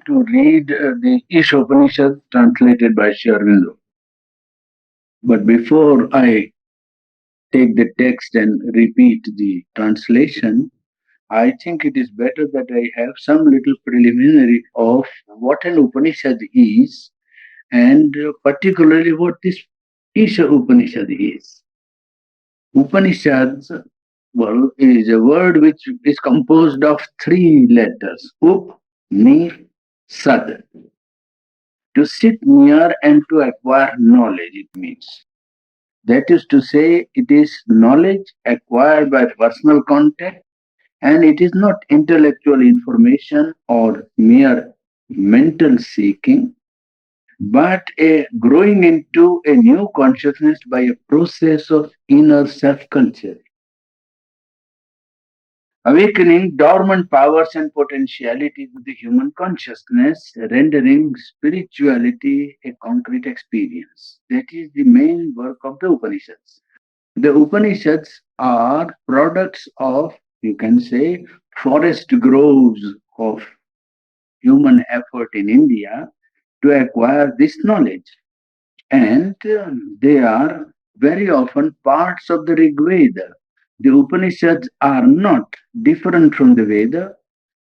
to read the Isha Upanishad translated by Sri Aurobindo. But before I take the text and repeat the translation, I think it is better that I have some little preliminary of what an Upanishad is and particularly what this Isha Upanishad is. Upanishads, well, is a word which is composed of three letters: Up, Ni, Sad. To sit near and to acquire knowledge, it means. That is to say, it is knowledge acquired by personal contact, and it is not intellectual information or mere mental seeking, but a growing into a new consciousness by a process of inner self culture, awakening dormant powers and potentialities of the human consciousness, rendering spirituality a concrete experience. That is the main work of the Upanishads. The Upanishads are products of, you can say, forest groves of human effort in India to acquire this knowledge. And they are very often parts of the Rig Veda. The Upanishads are not different from the Veda.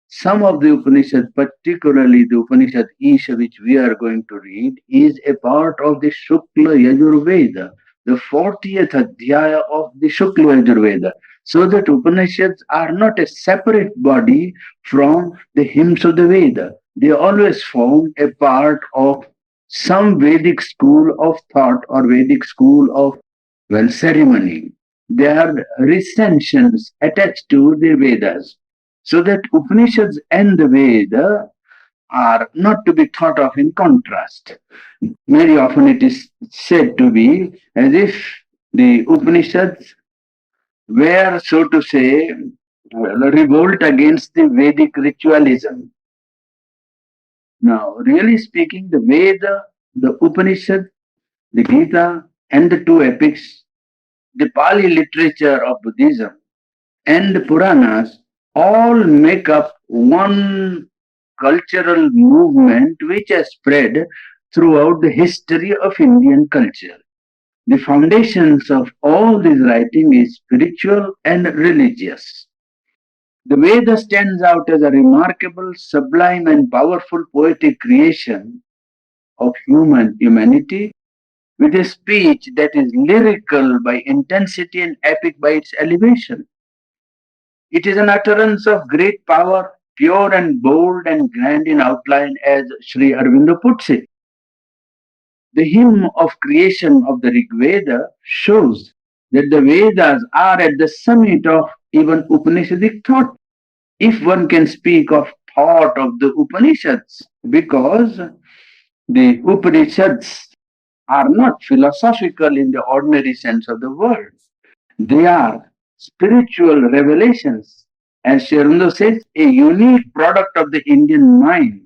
Some of the Upanishads, particularly the Upanishad Isha, which we are going to read, is a part of the Shukla Yajurveda, the 40th Adhyaya of the Shukla Yajurveda. So that Upanishads are not a separate body from the hymns of the Veda. They always form a part of some Vedic school of thought or Vedic school of, well, ceremony. They are recensions attached to the Vedas. So that Upanishads and the Veda are not to be thought of in contrast. Very often it is said to be as if the Upanishads were, so to say, a revolt against the Vedic ritualism. Now, really speaking, the Veda, the Upanishad, the Gita, and the two epics, the Pali literature of Buddhism, and the Puranas all make up one cultural movement which has spread throughout the history of Indian culture. The foundations of all this writing is spiritual and religious. The Veda stands out as a remarkable, sublime, and powerful poetic creation of humanity with a speech that is lyrical by intensity and epic by its elevation. It is an utterance of great power, pure and bold and grand in outline, as Sri Aurobindo puts it. The hymn of creation of the Rig Veda shows that the Vedas are at the summit of even Upanishadic thought, if one can speak of thought of the Upanishads, because the Upanishads are not philosophical in the ordinary sense of the word. They are spiritual revelations. As Sri Aurobindo says, a unique product of the Indian mind.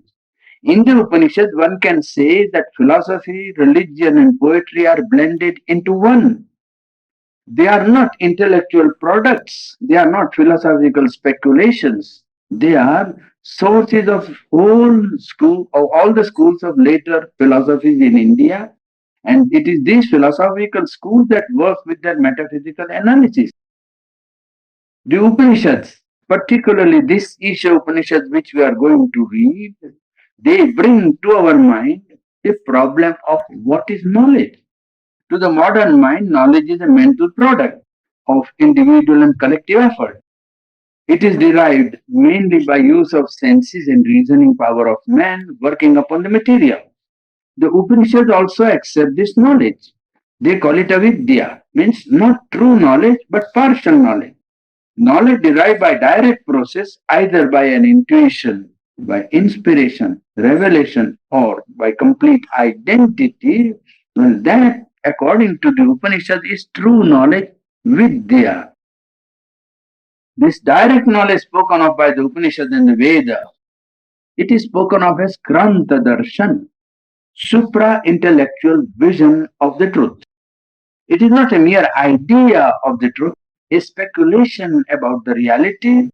In the Upanishads, one can say that philosophy, religion, and poetry are blended into one. They are not intellectual products. They are not philosophical speculations. They are sources of all the schools of later philosophies in India. And it is these philosophical schools that work with their metaphysical analysis. The Upanishads, particularly this Isha Upanishad which we are going to read, they bring to our mind the problem of what is knowledge. To the modern mind, knowledge is a mental product of individual and collective effort. It is derived mainly by use of senses and reasoning power of man working upon the material. The Upanishads also accept this knowledge. They call it avidya, means not true knowledge but partial knowledge. Knowledge derived by direct process, either by an intuition, by inspiration, revelation, or by complete identity, well, that, according to the Upanishad, is true knowledge, vidya. This direct knowledge spoken of by the Upanishad and the Veda, it is spoken of as Kranta Darshan, supra-intellectual vision of the truth. It is not a mere idea of the truth, a speculation about the reality,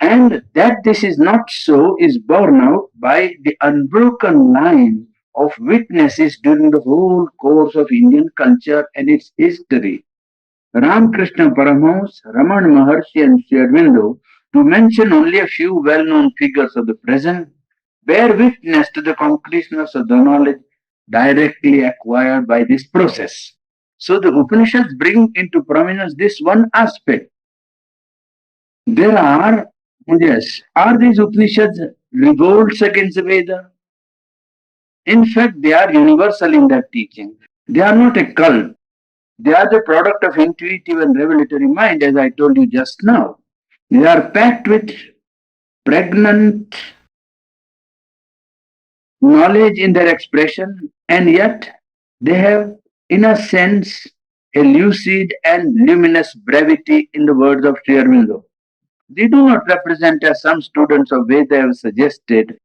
And that this is not so is borne out by the unbroken line of witnesses during the whole course of Indian culture and its history. Ramakrishna Paramahamsa, Ramana Maharshi, and Sri Aurobindo, to mention only a few well known figures of the present, bear witness to the concreteness of the knowledge directly acquired by this process. So the Upanishads bring into prominence this one aspect. There are, yes, are these Upanishads revolts against the Veda? In fact, they are universal in their teaching. They are not a cult. They are the product of intuitive and revelatory mind, as I told you just now. They are packed with pregnant knowledge in their expression, and yet they have, in a sense, a lucid and luminous brevity in the words of Sri Aurobindo. They do not represent, as some students of Veda have suggested,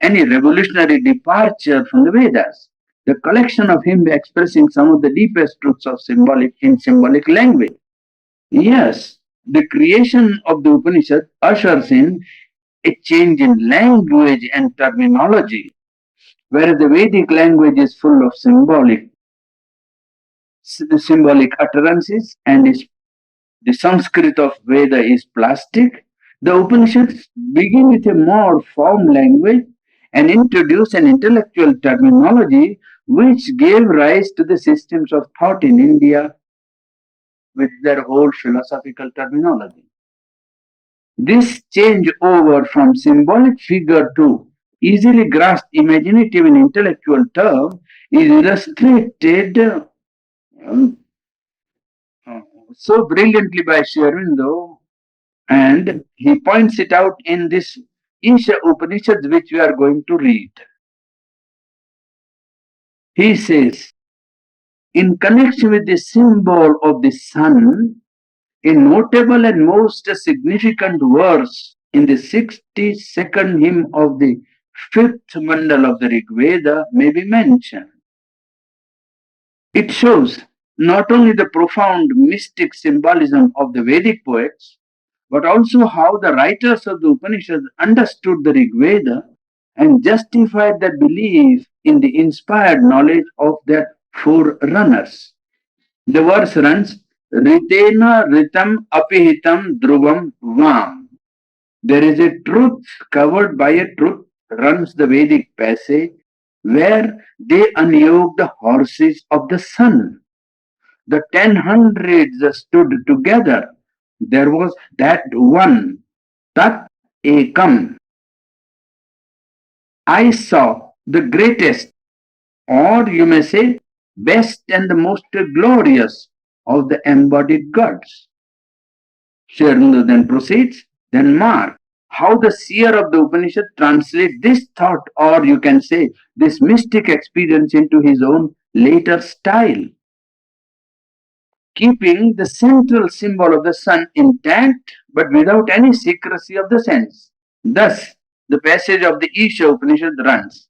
any revolutionary departure from the Vedas. The collection of hymns expressing some of the deepest truths of symbolic language. Yes, the creation of the Upanishad ushers in a change in language and terminology, whereas the Vedic language is full of symbolic utterances and the Sanskrit of Veda is plastic. The Upanishads begin with a more form language and introduce an intellectual terminology which gave rise to the systems of thought in India with their whole philosophical terminology. This change over from symbolic figure to easily grasped imaginative and intellectual term is illustrated uh, so brilliantly by Sri Aurobindo, and he points it out in this Isha Upanishad which we are going to read. He says, in connection with the symbol of the sun, a notable and most significant verse in the 62nd hymn of the fifth mandal of the Rig Veda may be mentioned. It shows not only the profound mystic symbolism of the Vedic poets, but also how the writers of the Upanishads understood the Rig Veda and justified their belief in the inspired knowledge of their forerunners. The verse runs, Ritena Ritam Apihitam Dhruvam Vam. There is a truth covered by a truth, runs the Vedic passage, where they unyoke the horses of the sun. The 10 hundreds stood together. There was that one, Tat Ekam. I saw the greatest, or you may say, best and the most glorious of the embodied gods. Sharnu then proceeds, then mark how the seer of the Upanishad translates this thought, or you can say this mystic experience, into his own later style, keeping the central symbol of the sun intact but without any secrecy of the sense. Thus, the passage of the Isha Upanishad runs,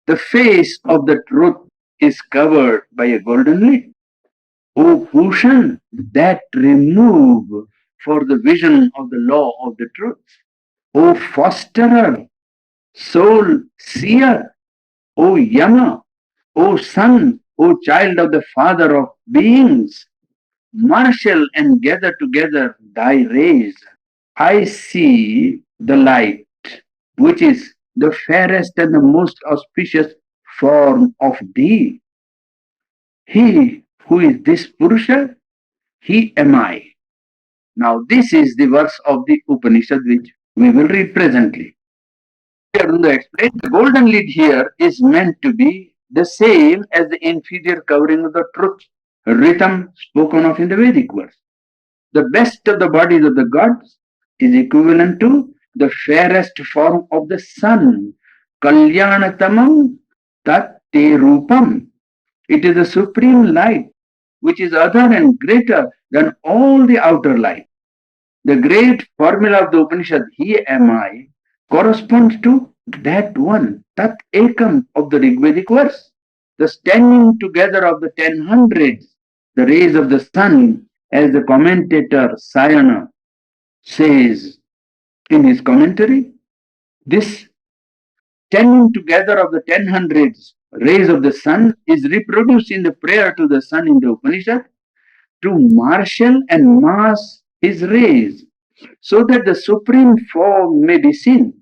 the face of the truth is covered by a golden lid. O Bhushan, that remove for the vision of the law of the truth. O fosterer, soul seer, O Yama, O son, O child of the father of beings, marshal and gather together thy rays. I see the light, which is the fairest and the most auspicious form of thee. He who is this Purusha, he am I. Now, this is the verse of the Upanishad which we will read presently. Arunda explains the golden lid here is meant to be the same as the inferior covering of the truth, rhythm spoken of in the Vedic verse. The best of the bodies of the gods is equivalent to the fairest form of the sun. Kalyanatamam tat te rupam. It is the supreme light which is other and greater than all the outer light. The great formula of the Upanishad, He am I, corresponds to that one, Tat Ekam of the Rigvedic verse. The standing together of the 10 hundreds, the rays of the sun, as the commentator Sayana says, in his commentary. This ten together of the 10 hundreds rays of the sun is reproduced in the prayer to the sun in the Upanishad to marshal and mass his rays so that the supreme form may be seen.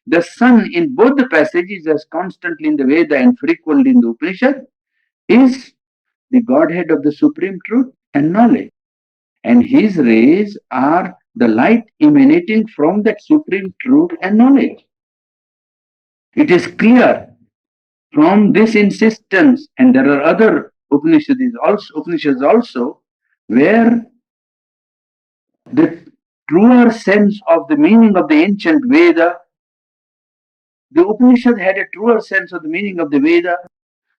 The sun in both the passages, as constantly in the Veda and frequently in the Upanishad, is the Godhead of the supreme truth and knowledge. And his rays are the light emanating from that supreme truth and knowledge. It is clear from this insistence, and there are other Upanishads also, where the truer sense of the meaning of the ancient Veda, the Upanishad had a truer sense of the meaning of the Veda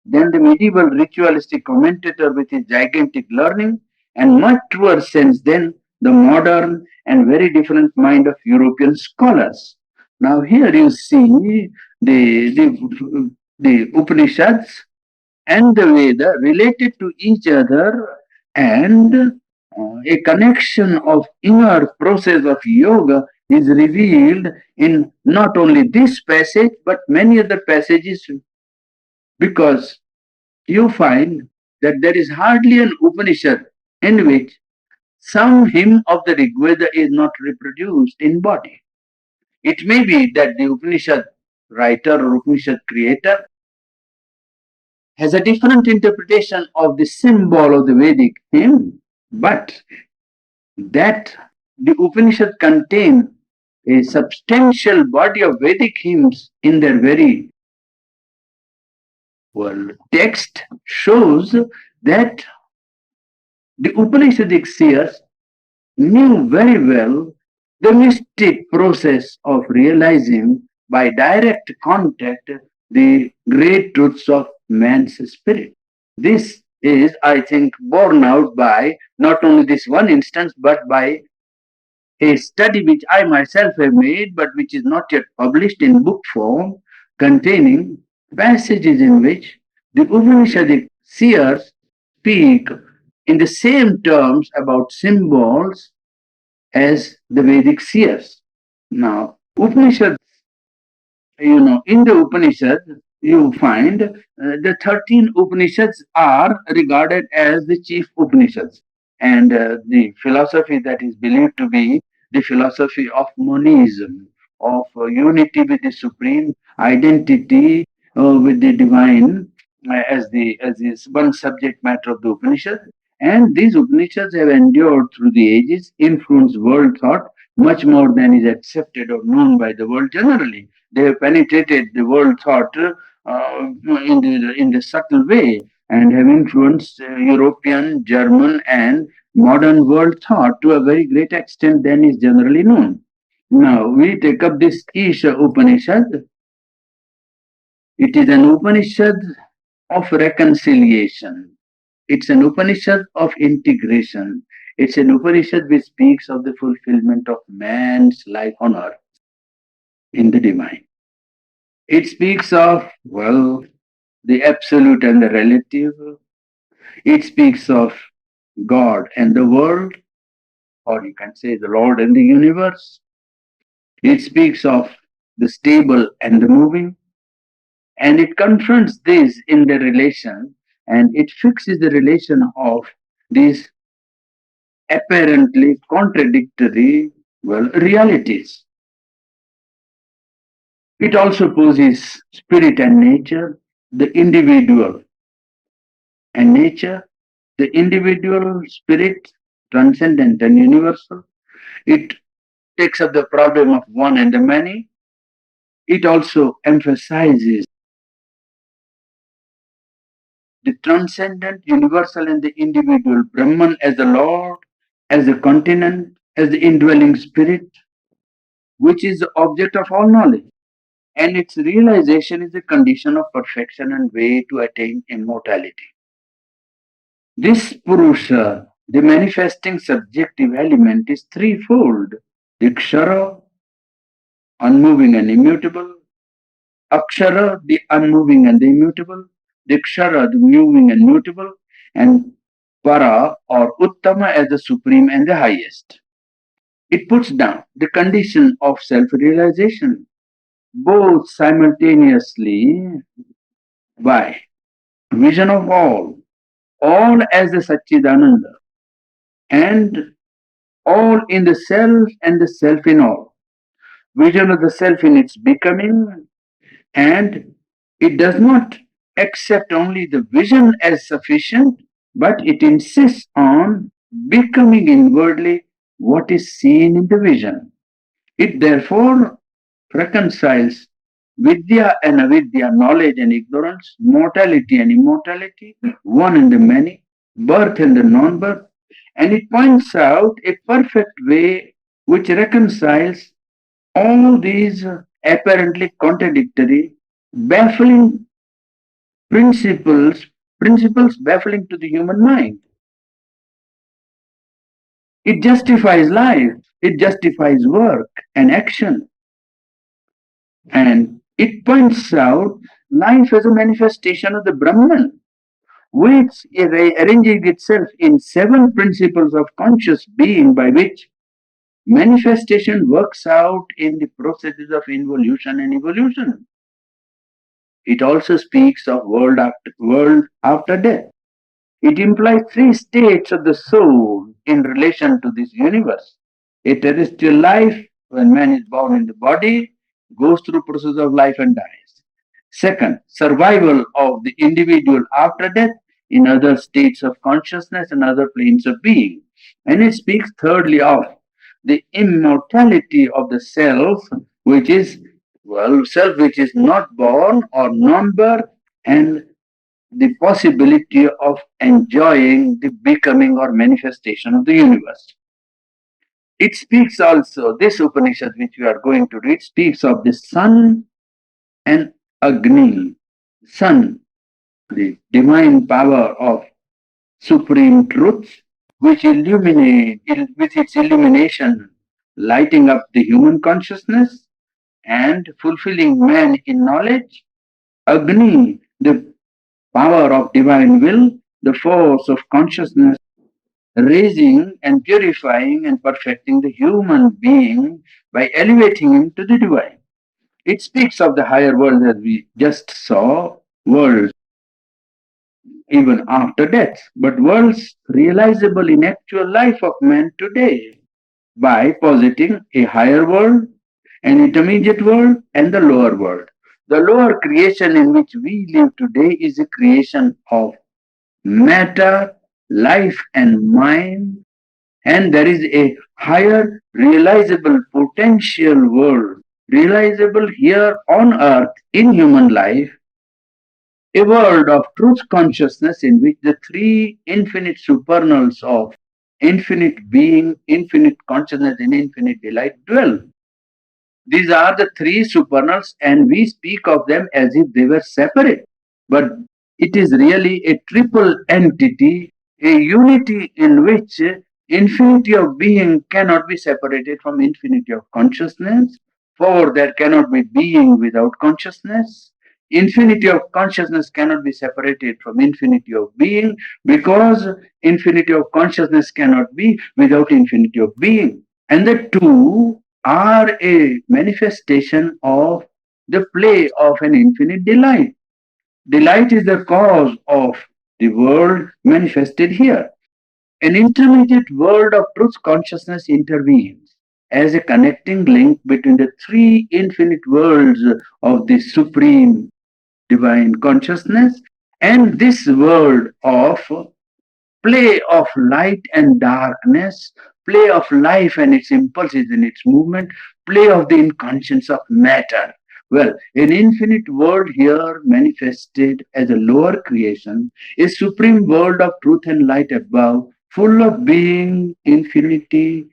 than the medieval ritualistic commentator with his gigantic learning, and much truer sense than the modern and very different mind of European scholars. Now here you see the Upanishads and the Veda related to each other, and a connection of inner process of yoga is revealed in not only this passage but many other passages, because you find that there is hardly an Upanishad in which some hymn of the Rig Veda is not reproduced in body. It may be that the Upanishad writer or Upanishad creator has a different interpretation of the symbol of the Vedic hymn, but that the Upanishad contain a substantial body of Vedic hymns in their very text shows that the Upanishadic seers knew very well the mystic process of realizing by direct contact the great truths of man's spirit. This is, I think, borne out by not only this one instance, but by a study which I myself have made, but which is not yet published in book form, containing passages in which the Upanishadic seers speak in the same terms about symbols as the Vedic seers. Now, Upanishad, in the Upanishad, you find the 13 Upanishads are regarded as the chief Upanishads. And the philosophy that is believed to be the philosophy of monism, of unity with the supreme, identity with the divine, as one subject matter of the Upanishad. And these Upanishads have endured through the ages, influenced world thought much more than is accepted or known by the world generally. They have penetrated the world thought in the subtle way and have influenced European, German, and modern world thought to a very great extent than is generally known. Now we take up this Isha Upanishad. It is an Upanishad of reconciliation. It's an Upanishad of integration. It's an Upanishad which speaks of the fulfillment of man's life on earth in the divine. It speaks of, the absolute and the relative. It speaks of God and the world, or you can say the Lord and the universe. It speaks of the stable and the moving, and it confronts this in the relation, and it fixes the relation of these apparently contradictory, realities. It also poses spirit and nature, the individual and nature, the individual spirit, transcendent and universal. It takes up the problem of one and the many. It also emphasizes the transcendent, universal, and the individual, Brahman as the Lord, as the continent, as the indwelling spirit, which is the object of all knowledge. And its realization is a condition of perfection and way to attain immortality. This Purusha, the manifesting subjective element, is threefold: the Kshara, unmoving and immutable; Akshara, the unmoving and the immutable; the Kshara, the moving and mutable; and Para or Uttama as the supreme and the highest. It puts down the condition of self realization, both simultaneously by vision of all as the Satchidananda, and all in the self and the self in all. Vision of the self in its becoming, and it does not accept only the vision as sufficient, but it insists on becoming inwardly what is seen in the vision. It therefore reconciles vidya and avidya, knowledge and ignorance, mortality and immortality, one and the many, birth and the non birth, and it points out a perfect way which reconciles all these apparently contradictory, baffling principles, principles baffling to the human mind. It justifies life, it justifies work and action, and it points out life as a manifestation of the Brahman, which is arranging itself in seven principles of conscious being by which manifestation works out in the processes of involution and evolution. It also speaks of world after death. It implies three states of the soul in relation to this universe. A terrestrial life, when man is born in the body, goes through process of life and dies. Second, survival of the individual after death in other states of consciousness and other planes of being. And it speaks thirdly of the immortality of the self, which is, well, self which is not born or non-birth, and the possibility of enjoying the becoming or manifestation of the universe. It speaks also, this Upanishad which we are going to read, speaks of the sun and Agni. Sun, the divine power of supreme truth, which illuminate, with its illumination, lighting up the human consciousness and fulfilling man in knowledge. Agni, the power of divine will, the force of consciousness, raising and purifying and perfecting the human being by elevating him to the divine. It speaks of the higher world that we just saw, worlds even after death, but worlds realizable in actual life of man today by positing a higher world, an intermediate world, and the lower world. The lower creation in which we live today is a creation of matter, life, and mind, and there is a higher realizable potential world, realizable here on earth in human life, a world of truth consciousness in which the three infinite supernals of infinite being, infinite consciousness, and infinite delight dwell. These are the three supernals, and we speak of them as if they were separate. But it is really a triple entity, a unity in which infinity of being cannot be separated from infinity of consciousness, for there cannot be being without consciousness. Infinity of consciousness cannot be separated from infinity of being, because infinity of consciousness cannot be without infinity of being. And the two are a manifestation of the play of an infinite delight. Delight is the cause of the world manifested here. An intermediate world of truth consciousness intervenes as a connecting link between the three infinite worlds of the supreme divine consciousness and this world of play of light and darkness, play of life and its impulses and its movement, play of the inconscience of matter. Well, an infinite world here manifested as a lower creation, a supreme world of truth and light above, full of being, infinity,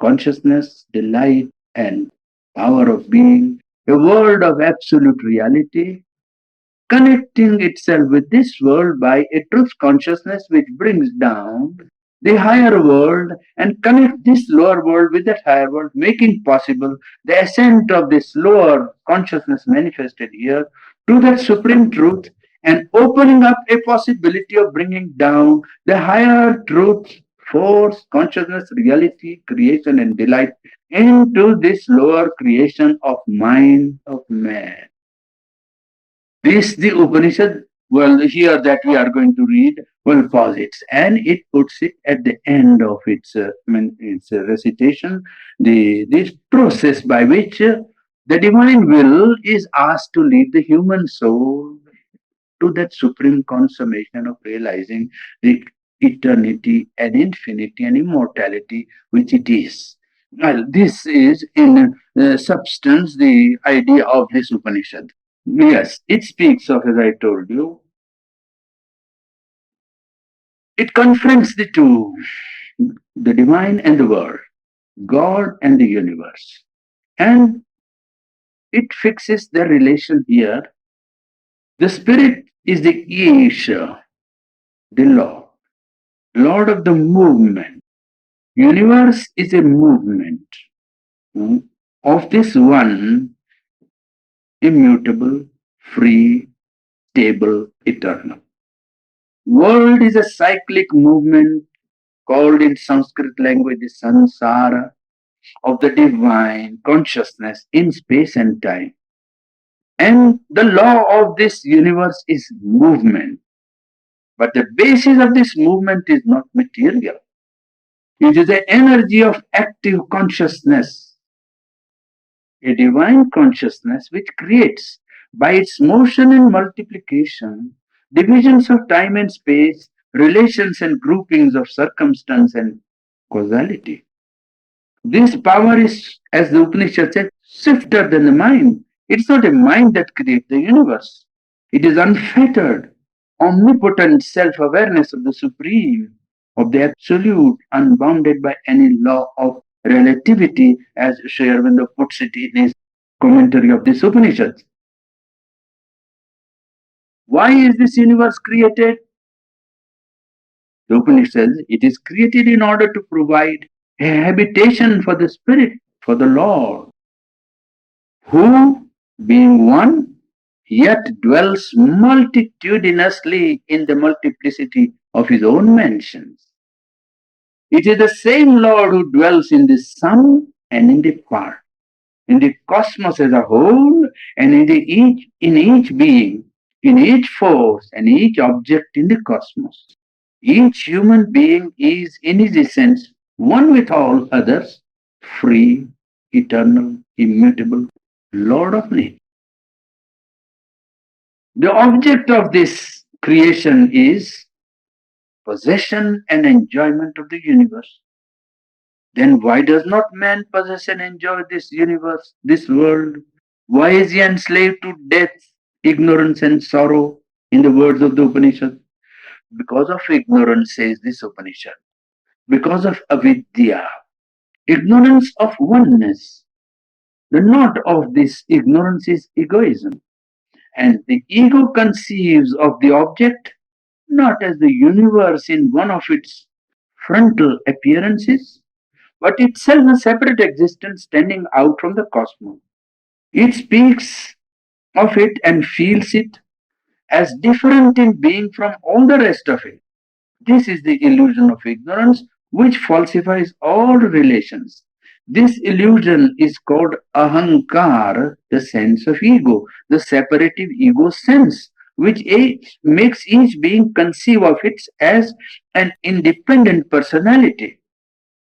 consciousness, delight, and power of being, a world of absolute reality, connecting itself with this world by a truth consciousness which brings down the higher world and connect this lower world with that higher world, making possible the ascent of this lower consciousness manifested here to that supreme truth and opening up a possibility of bringing down the higher truth force, consciousness, reality, creation, and delight into this lower creation of mind of man. This the Upanishad, well, here that we are going to read, well, posits, and it puts it at the end of its recitation, this process by which the divine will is asked to lead the human soul to that supreme consummation of realizing the eternity and infinity and immortality which it is. Well, this is in substance the idea of this Upanishad. Yes, it speaks of, as I told you, it confronts the two, the divine and the world, God and the universe. And it fixes their relation here. The spirit is the Isha, the Lord of the movement. Universe is a movement of this one immutable, free, stable, eternal. World is a cyclic movement called in Sanskrit language the samsara of the divine consciousness in space and time. And the law of this universe is movement. But the basis of this movement is not material. It is the energy of active consciousness, a divine consciousness which creates by its motion and multiplication divisions of time and space, relations and groupings of circumstance and causality. This power is, as the Upanishad said, swifter than the mind. It's not a mind that creates the universe. It is unfettered, omnipotent self awareness of the Supreme, of the Absolute, unbounded by any law of relativity, as Sri Aurobindo puts it in his commentary of this Upanishad. Why is this universe created? The Upanishad says it is created in order to provide a habitation for the Spirit, for the Lord, who, being one, yet dwells multitudinously in the multiplicity of his own mansions. It is the same Lord who dwells in the sum and in the part, in the cosmos as a whole, and in each being, in each force and each object in the cosmos. Each human being is, in his essence, one with all others, free, eternal, immutable, Lord of nature. The object of this creation is possession and enjoyment of the universe. Then why does not man possess and enjoy this universe, this world? Why is he enslaved to death, ignorance, and sorrow, in the words of the Upanishad? Because of ignorance, says this Upanishad. Because of avidya, ignorance of oneness. The knot of this ignorance is egoism. And the ego conceives of the object not as the universe in one of its frontal appearances, but itself a separate existence standing out from the cosmos. It speaks of it and feels it as different in being from all the rest of it. This is the illusion of ignorance which falsifies all relations. This illusion is called ahankar, the sense of ego, the separative ego sense, which makes each being conceive of it as an independent personality.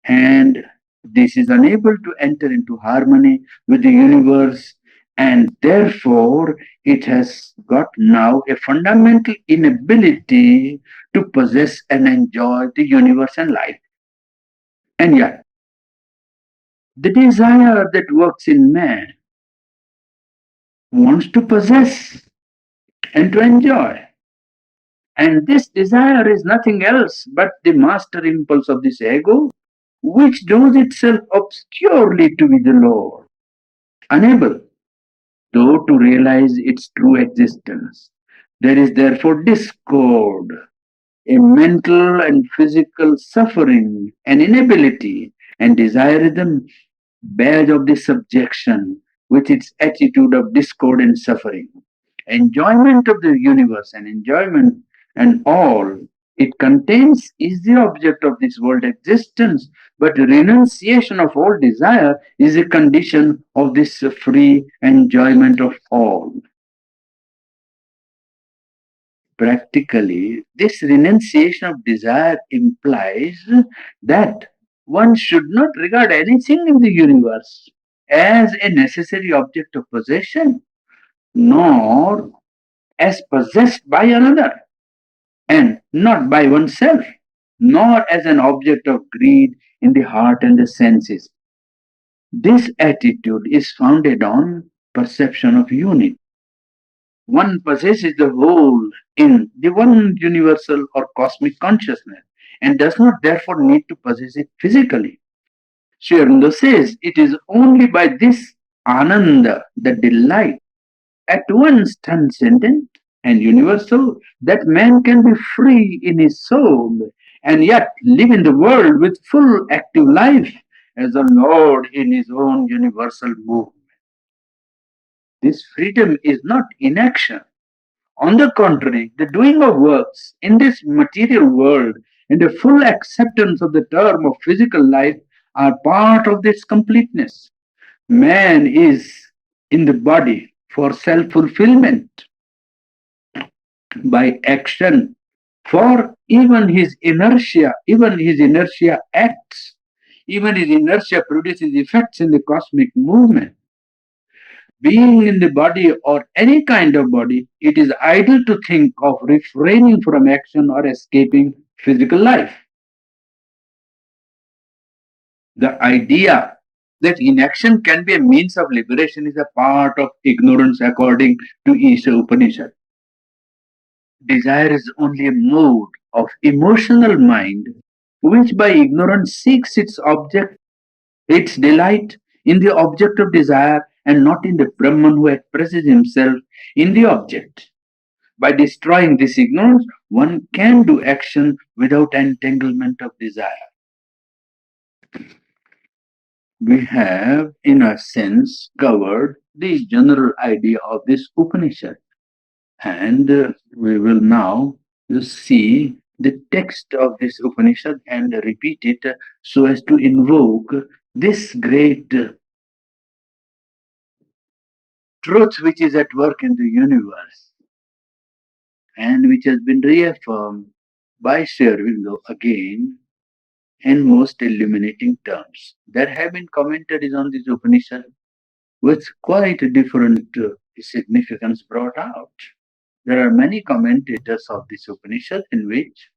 And this is unable to enter into harmony with the universe, and therefore it has got now a fundamental inability to possess and enjoy the universe and life. And yet, the desire that works in man wants to possess and to enjoy. And this desire is nothing else but the master impulse of this ego, which knows itself obscurely to be the Lord, unable, though, to realize its true existence. There is therefore discord, a mental and physical suffering, an inability, and desire is the badge of the subjection, with its attitude of discord and suffering. Enjoyment of the universe and enjoyment and all it contains is the object of this world existence, but renunciation of all desire is a condition of this free enjoyment of all. Practically, this renunciation of desire implies that one should not regard anything in the universe as a necessary object of possession, nor as possessed by another, and not by oneself, nor as an object of greed in the heart and the senses. This attitude is founded on perception of unity. One possesses the whole in the one universal or cosmic consciousness and does not therefore need to possess it physically. Sri Aurobindo says it is only by this ananda, the delight, at once transcendent and universal, that man can be free in his soul and yet live in the world with full active life as a Lord in his own universal movement. This freedom is not inaction. On the contrary, the doing of works in this material world and the full acceptance of the term of physical life are part of this completeness. Man is in the body for self fulfillment by action, for even his inertia acts, even his inertia produces effects in the cosmic movement. Being in the body or any kind of body, it is idle to think of refraining from action or escaping physical life. The idea that inaction can be a means of liberation is a part of ignorance according to Isha Upanishad. Desire is only a mode of emotional mind which by ignorance seeks its object, its delight in the object of desire and not in the Brahman who expresses himself in the object. By destroying this ignorance, one can do action without entanglement of desire. We have, in a sense, covered the general idea of this Upanishad. And we will now see the text of this Upanishad and repeat it so as to invoke this great truth which is at work in the universe and which has been reaffirmed by Sri Aurobindo again in most illuminating terms. There have been commentaries on this Upanishad with quite different significance brought out. There are many commentators of this Upanishad in which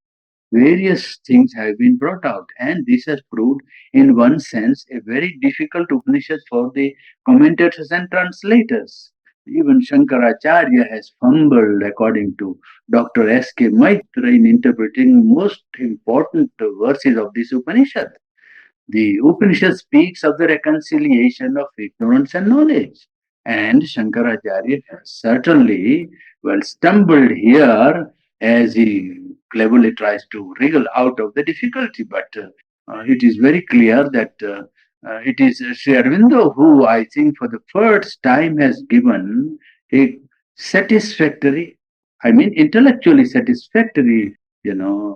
various things have been brought out, and this has proved, in one sense, a very difficult Upanishad for the commentators and translators. Even Shankaracharya has fumbled, according to Dr. S.K. Maitra, in interpreting most important verses of this Upanishad. The Upanishad speaks of the reconciliation of ignorance and knowledge. And Shankaracharya has certainly, well, stumbled here as he cleverly tries to wriggle out of the difficulty. But it is very clear that it is Sri Aurobindo who, I think, for the first time has given a satisfactory, I mean, intellectually satisfactory,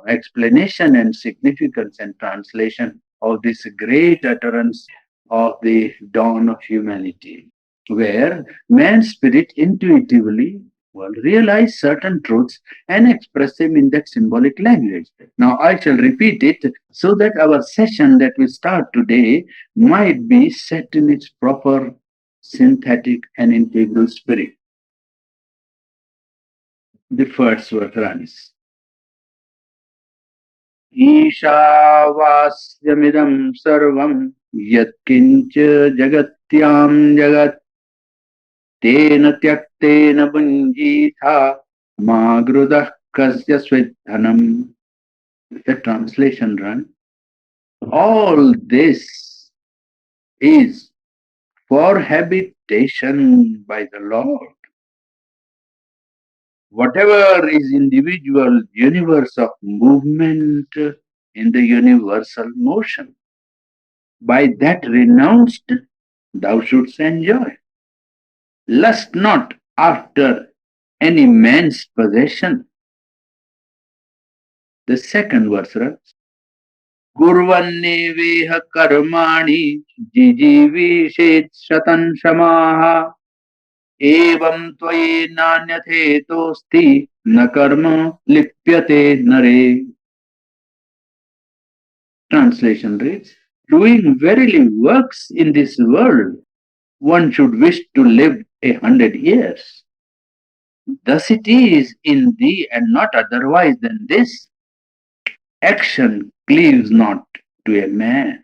explanation and significance and translation of this great utterance of the dawn of humanity, where man's spirit intuitively realize certain truths and express them in that symbolic language. Now I shall repeat it so that our session that we start today might be set in its proper synthetic and integral spirit. The first verse runs. ईशावास्यमिदं सर्वं यत्किञ्च जगत्यां जगत् तेन त्यक्तेन भुञ्जीथा मा गृधः कस्य स्विद्धनम्. The translation run. All this is for habitation by the Lord. Whatever is individual universe of movement in the universal motion, by that renounced thou shouldst enjoy. Lust not after any man's possession. The second verse runs, Kurvanneveha karmani jijivishet shatan shamaha evam tvaye nanyate tosti na karma lipyate nare. Translation reads, doing verily works in this world, one should wish to live 100 years. Thus it is in thee and not otherwise than this. Action cleaves not to a man.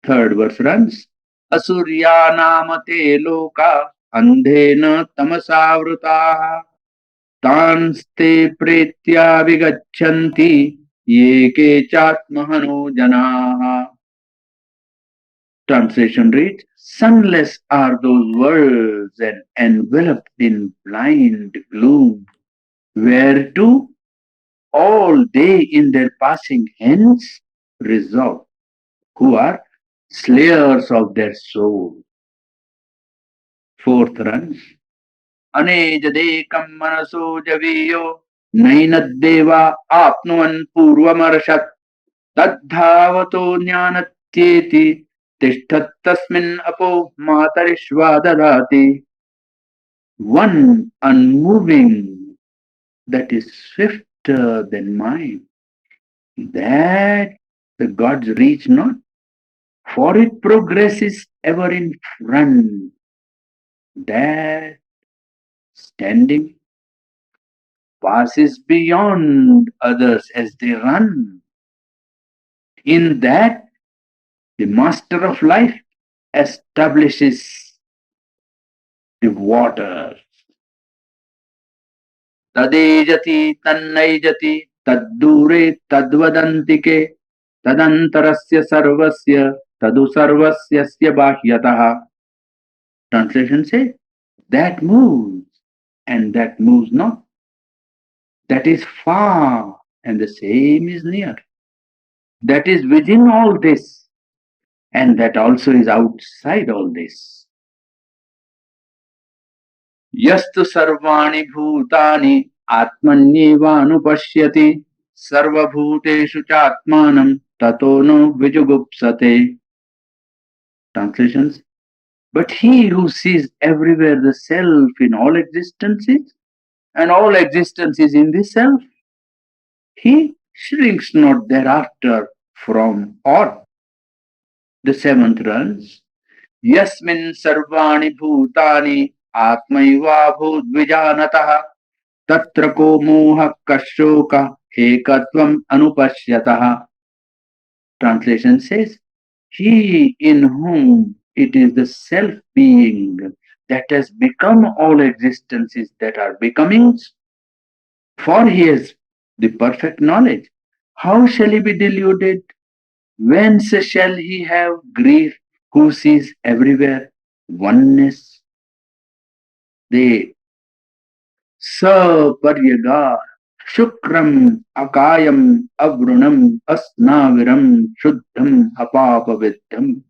Third verse runs, Asurya namate loka andhena tamasavruta tanste pretya vigachanti ye ke chatmahano janaha. Translation reads, sunless are those worlds and enveloped in blind gloom, whereto all they in their passing hence resort, who are slayers of their soul. Fourth runs, Anejadekam manaso javiyo nainadeva apnuan purvamarashat tadhavato jnanatyeti tishtattasmin apo matarishva dadati. One unmoving that is swifter than mind, that the gods reach not, for it progresses ever in front, that standing passes beyond others as they run. In that, the master of life establishes the water. Tadejati tannaijati taddure tadvadantike tadantarasya sarvasya tadu sarvasyasya bahyataha. Translation says, that moves and that moves not. That is far and the same is near. That is within all this and that also is outside all this. Yastu sarvani bhutani atmanyevanupashyati sarvabhuteshu chatmanam tato no vijugupsate. Translations. But he who sees everywhere the self in all existences and all existences in the self, he shrinks not thereafter from all. The seventh runs, Yasmin sarvani bhutani atmaiva bhudvijanatah tatra ko moha kashoka ekatvam anupashyatah. Translation says, he in whom it is the self-being that has become all existences that are becomings, for he has the perfect knowledge. How shall he be deluded? Whence shall he have grief who sees everywhere oneness? The Saparyaga Shukram Akayam Avrunam Asnaviram Shuddham Apapaviddham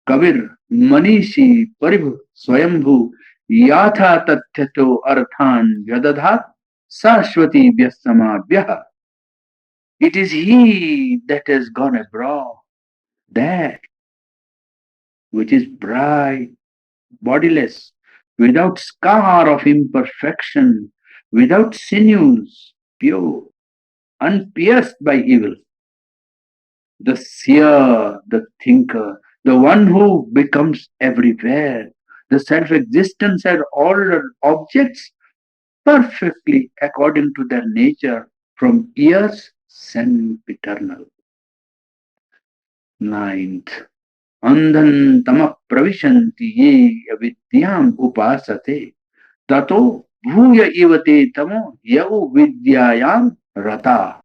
Kavir Manishi Paribhu Swayambhu Yatha Tathyato Arthan Yadadhat Sashwati Vyasamabhyaha. It is he that has gone abroad, that which is bright, bodiless, without scar of imperfection, without sinews, pure, unpierced by evil. The seer, the thinker, the one who becomes everywhere, the self-existence and all objects perfectly according to their nature from years sempiternal. Ninth, Andhan tama pravishanti ye avidyam upasate tato bhuya ivate tamo yau vidyayam rata.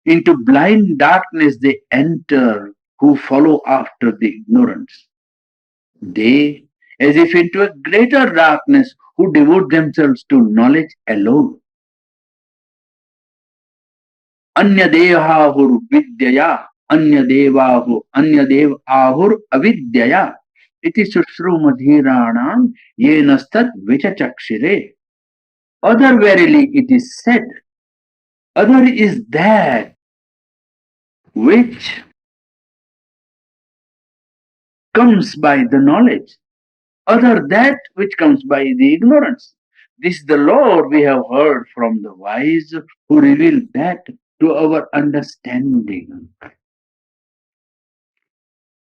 Into blind darkness they enter who follow after the ignorance. They, as if into a greater darkness, who devote themselves to knowledge alone. Anya devahur vidyaya, anya devahu, anya dev ahur avidyaya. Iti sushrumadhiranam yenastat vichachakshire. Other verily it is said, Other is that which comes by the knowledge. Other that which comes by the ignorance. This is the law we have heard from the wise who reveal that to our understanding.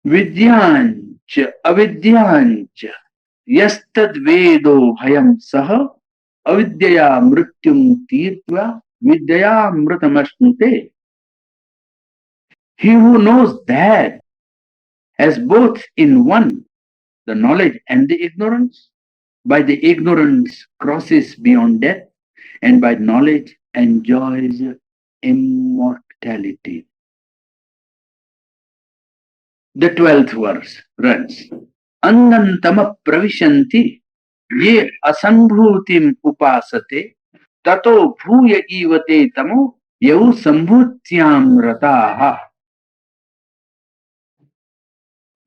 Vidyancha avidyancha yastad vedo bhayam saha avidyaya mrityum tirtva vidyaya mritamasnute. He who knows that has both in one the knowledge and the ignorance, by the ignorance crosses beyond death, and by knowledge enjoys immortality. The 12th verse runs Annantama pravishanti ye asambhutim upasate tato bhuya ivate tamo yau sambhutyam rataha.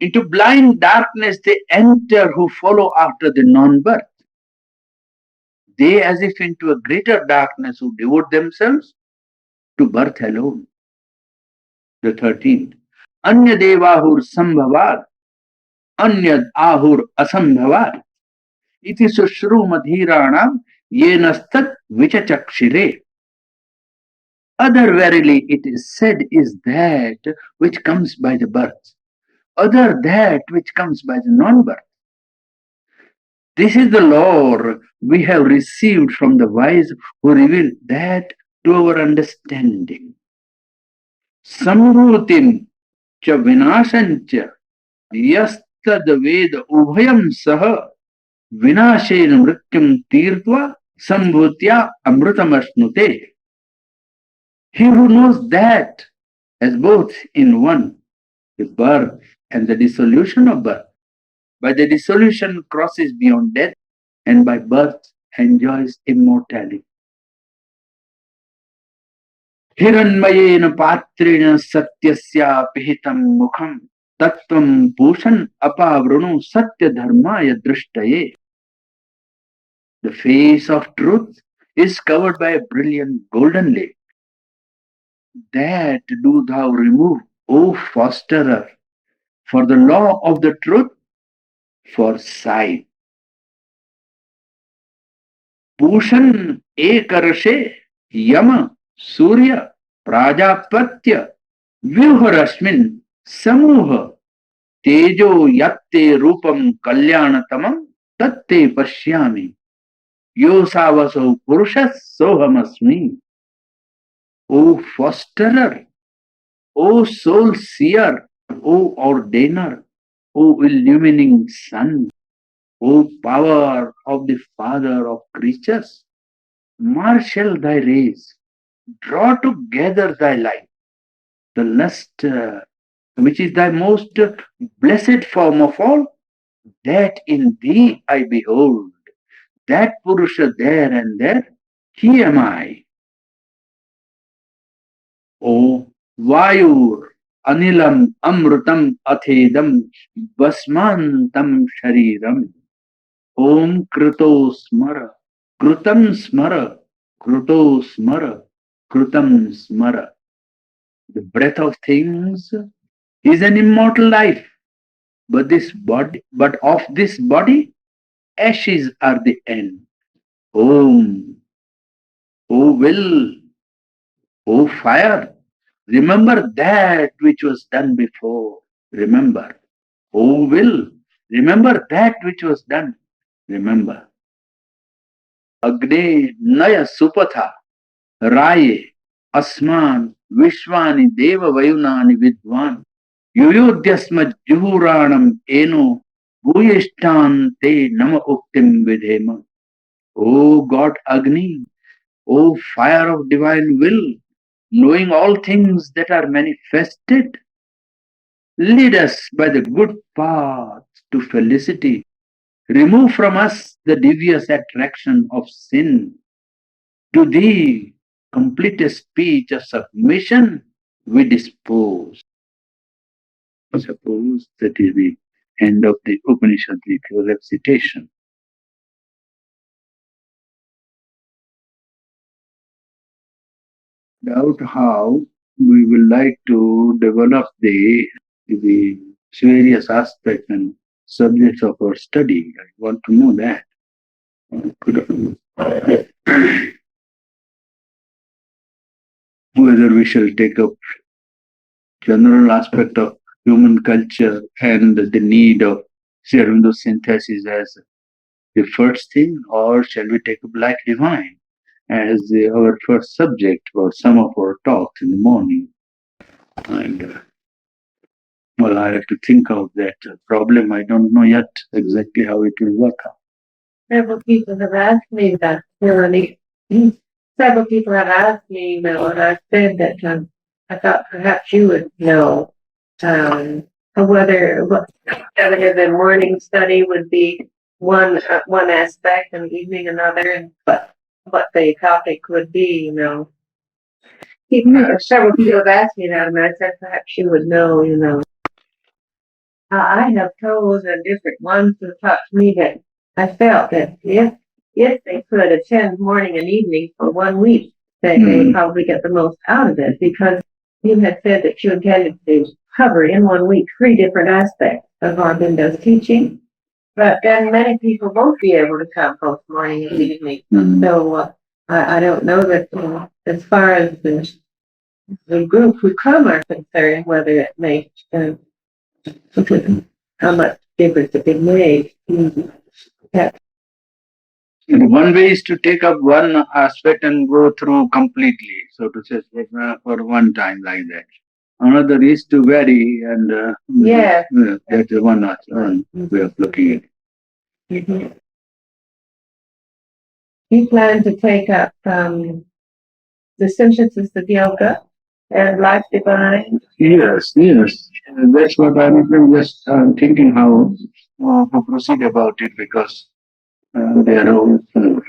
Into blind darkness they enter who follow after the non-birth. They as if into a greater darkness who devote themselves to birth alone. The 13th. Anya devahur sambhavat, anya ahur asambhavat. Iti sushru madhiranam yenastat vichachakshire. Other verily it is said is that which comes by the birth. Other that which comes by the non-birth. This is the lore we have received from the wise who reveal that to our understanding. Samrutim cha vinashancha yastad veda ubhayam saha vinashen mrityum tirtva sambhutya amrutamasnute. He who knows that has both in one the birth and the dissolution of birth. By the dissolution crosses beyond death, and by birth enjoys immortality. हिरण्मयेन पात्रेण सत्यस्या पिहितं मुखं तत्त्वं पूषन् अपावृणु सत्यधर्माय दृष्टये. The face of truth is covered by a brilliant golden lake. That do thou remove, O fosterer, for the law of the truth, for sight. Pushan ekarashe yama surya prajapatya vyuharasmin samuha tejo yatte rupam kalyanataman tatte pashyami yosavaso purushas sohamasmi. O fosterer, O soul seer, O ordainer, O illumining sun, O power of the Father of creatures, marshal thy rays, draw together thy light, the lust which is thy most blessed form of all, that in thee I behold, that Purusha there and there, he am I. O Vayur, Anilam, Amrutam, Athedam, Basmantam Shariram. Om Kruto Smara, Krutam Smara, Kruto Smara, Krutam Smara. The breath of things is an immortal life, but of this body, ashes are the end. Om, O will, O fire, remember that which was done before. Remember. O will, remember that which was done. Remember. Agne Naya Supatha Raye Asman Vishwani Deva Vayunani Vidwan Yuyodhyasma Juhuranam Eno Bhuyishtan Te Nama Uktim Vidhema. O God Agni, O fire of divine will, knowing all things that are manifested, lead us by the good path to felicity. Remove from us the devious attraction of sin. To thee, complete a speech of submission we dispose. Suppose that is the end of the Upanishad recitation. doubt how we will like to develop the various aspects and subjects of our study. I want to know that. Whether we shall take up general aspect of human culture and the need of Sri synthesis as the first thing, or shall we take up life divine as our first subject for some of our talks in the morning? And well, I have to think of that problem. I don't know yet exactly how it will work out. Several people have asked me that, Purani. Several people have asked me, and I said that I thought perhaps you would know whether the morning study would be one aspect and evening another, and what the topic would be. Several people have asked me that, and I said perhaps you would know. I have told different ones who taught me that I felt that if they could attend morning and evening for 1 week, that they probably get the most out of it, because you had said that you intended to cover in 1 week 3 different aspects of Arbindo's teaching, but then many people won't be able to come both morning and evening. So I don't know that as far as the group who come are concerned, whether it makes how much difference it made. Yeah. And one way is to take up one aspect and go through completely, so to say, for one time like that. Another is to vary, and that's one way of looking at it. Mm-hmm. You plan to take up the synthesis of yoga and life divine? Yes, yes. That's what I'm just thinking how to proceed about it, because they are all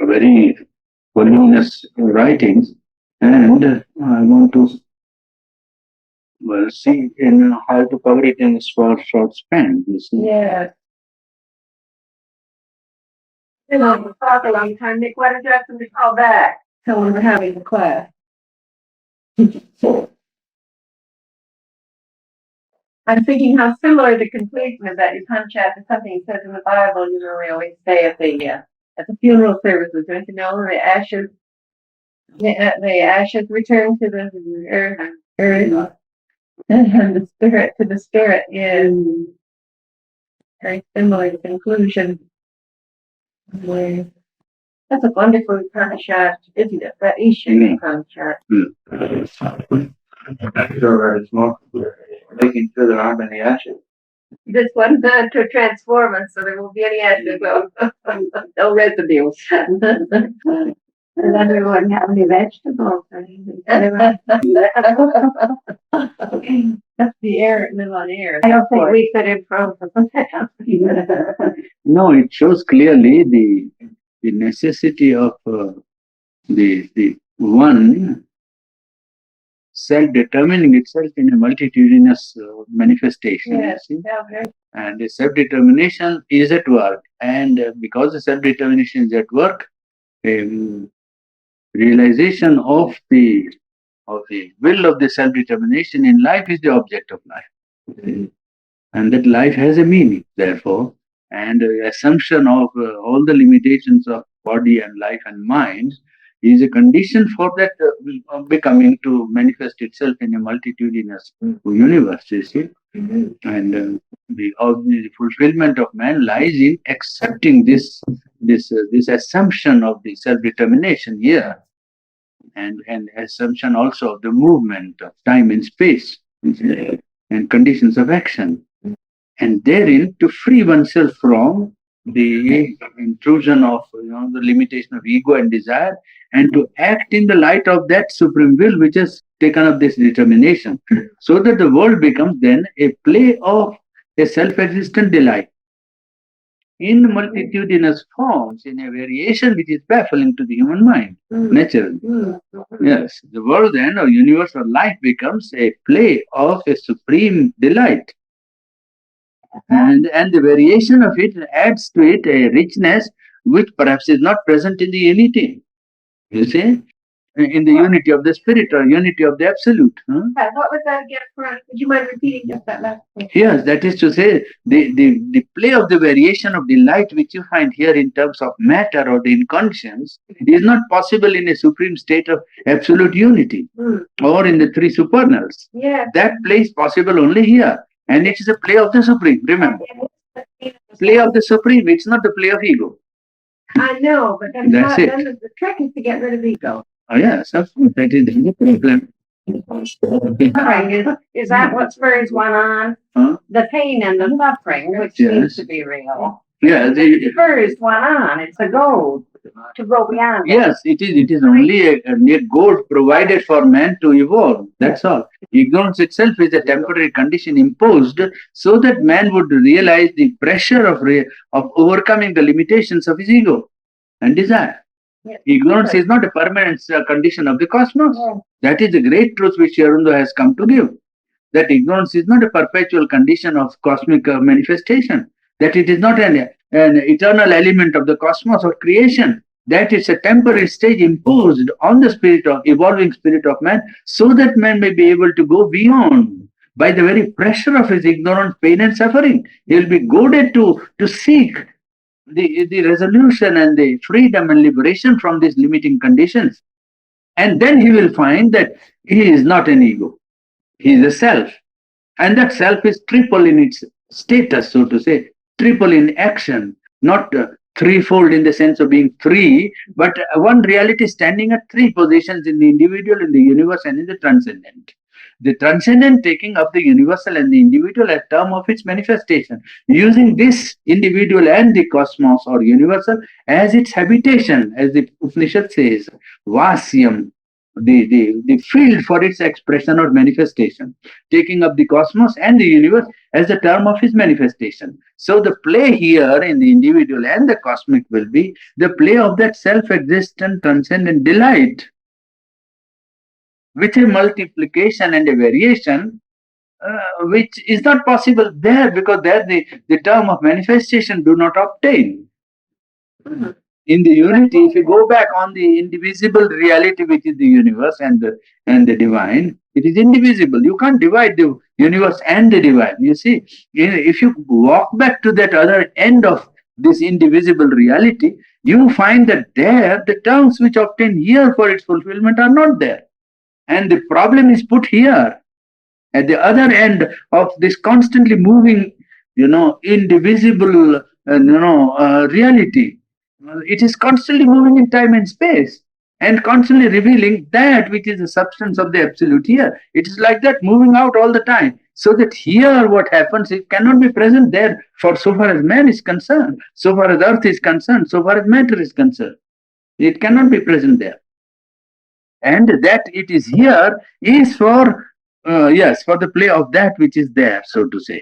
very voluminous writings, and I want to see in how to cover it in a short span. You see. Yeah. You know, we'll talk a long time. Nick, why don't you ask them to call back? Tell them we're having the class. I'm thinking how similar the conclusion of that Upanishad to something it says in the Bible. You know, we always say at the funeral services, don't you know, the ashes return to the earth, and the spirit to the spirit. Yeah, very similar conclusion. That's a wonderful Upanishad, isn't it? That Isha Upanishad. So it's more making sure there aren't any ashes. This one to transform us, so there won't be any ashes, no residues. And then we wouldn't have any vegetables or anything. That's the air, live on air. I don't think we could improve. No, it shows clearly the necessity of the one self-determining itself in a multitudinous manifestation. Yes, You see? And the self-determination is at work, and because the self-determination is at work, realization of the will of the self-determination in life is the object of life, and that life has a meaning, therefore, and assumption of all the limitations of body and life and mind is a condition for that becoming to manifest itself in a multitudinous universe, you see. And the fulfillment of man lies in accepting this assumption of the self-determination here, and assumption also of the movement of time and space and conditions of action, and therein to free oneself from the intrusion of the limitation of ego and desire, and to act in the light of that supreme will which has taken up this determination, so that the world becomes then a play of a self-existent delight in multitudinous forms, in a variation which is baffling to the human mind, naturally. Yes, the world then, or universe or life, becomes a play of a supreme delight. And the variation of it adds to it a richness which perhaps is not present in the anything. You see? in the unity of the spirit or unity of the absolute. What was that again, Purani? Would you mind repeating just that last thing? Yes, that is to say, the play of the variation of the light which you find here in terms of matter or the inconscience is not possible in a supreme state of absolute unity or in the three supernals. Yeah. That play is possible only here. And it is a play of the supreme, remember. Play of the supreme, it's not the play of ego. I know, but then That's it. the trick is to get rid of ego. Oh, yes, of course, that is the problem. Is that what spurs one on? Huh? The pain and the suffering, which Yes. seems to be real. Yeah, It spurs one on. It's a goal to go beyond. yes, it is. It is only a goal provided for man to evolve. That's all. Ignorance itself is a temporary condition imposed so that man would realize the pressure of overcoming the limitations of his ego and desire. Yes. Ignorance is not a permanent condition of the cosmos. Yes. That is the great truth which Arundo has come to give. That ignorance is not a perpetual condition of cosmic manifestation. That it is not an eternal element of the cosmos or creation. That it's a temporary stage imposed on the spirit of evolving spirit of man, so that man may be able to go beyond by the very pressure of his ignorance, pain, and suffering. He will be goaded to seek the resolution and the freedom and liberation from these limiting conditions. And then he will find that he is not an ego, he is a self. And that self is triple in its status, so to say, triple in action, not threefold in the sense of being three, but one reality standing at three positions in the individual, in the universe, and in the transcendent. The transcendent taking up the universal and the individual as term of its manifestation, using this individual and the cosmos or universal as its habitation, as the Upanishad says, Vasyam, the field for its expression or manifestation, taking up the cosmos and the universe as the term of his manifestation. So the play here in the individual and the cosmic will be the play of that self-existent transcendent delight with a multiplication and a variation which is not possible there, because there the term of manifestation do not obtain. In the unity, if you go back on the indivisible reality which is the universe and the divine, it is indivisible. You can't divide the universe and the divine. You see, if you walk back to that other end of this indivisible reality, you find that there the terms which obtain here for its fulfillment are not there. And the problem is put here at the other end of this constantly moving, indivisible, reality. It is constantly moving in time and space and constantly revealing that which is the substance of the absolute here. It is like that, moving out all the time. So that here what happens, it cannot be present there for so far as man is concerned, so far as earth is concerned, so far as matter is concerned. It cannot be present there. And that it is here is for, for the play of that which is there, so to say.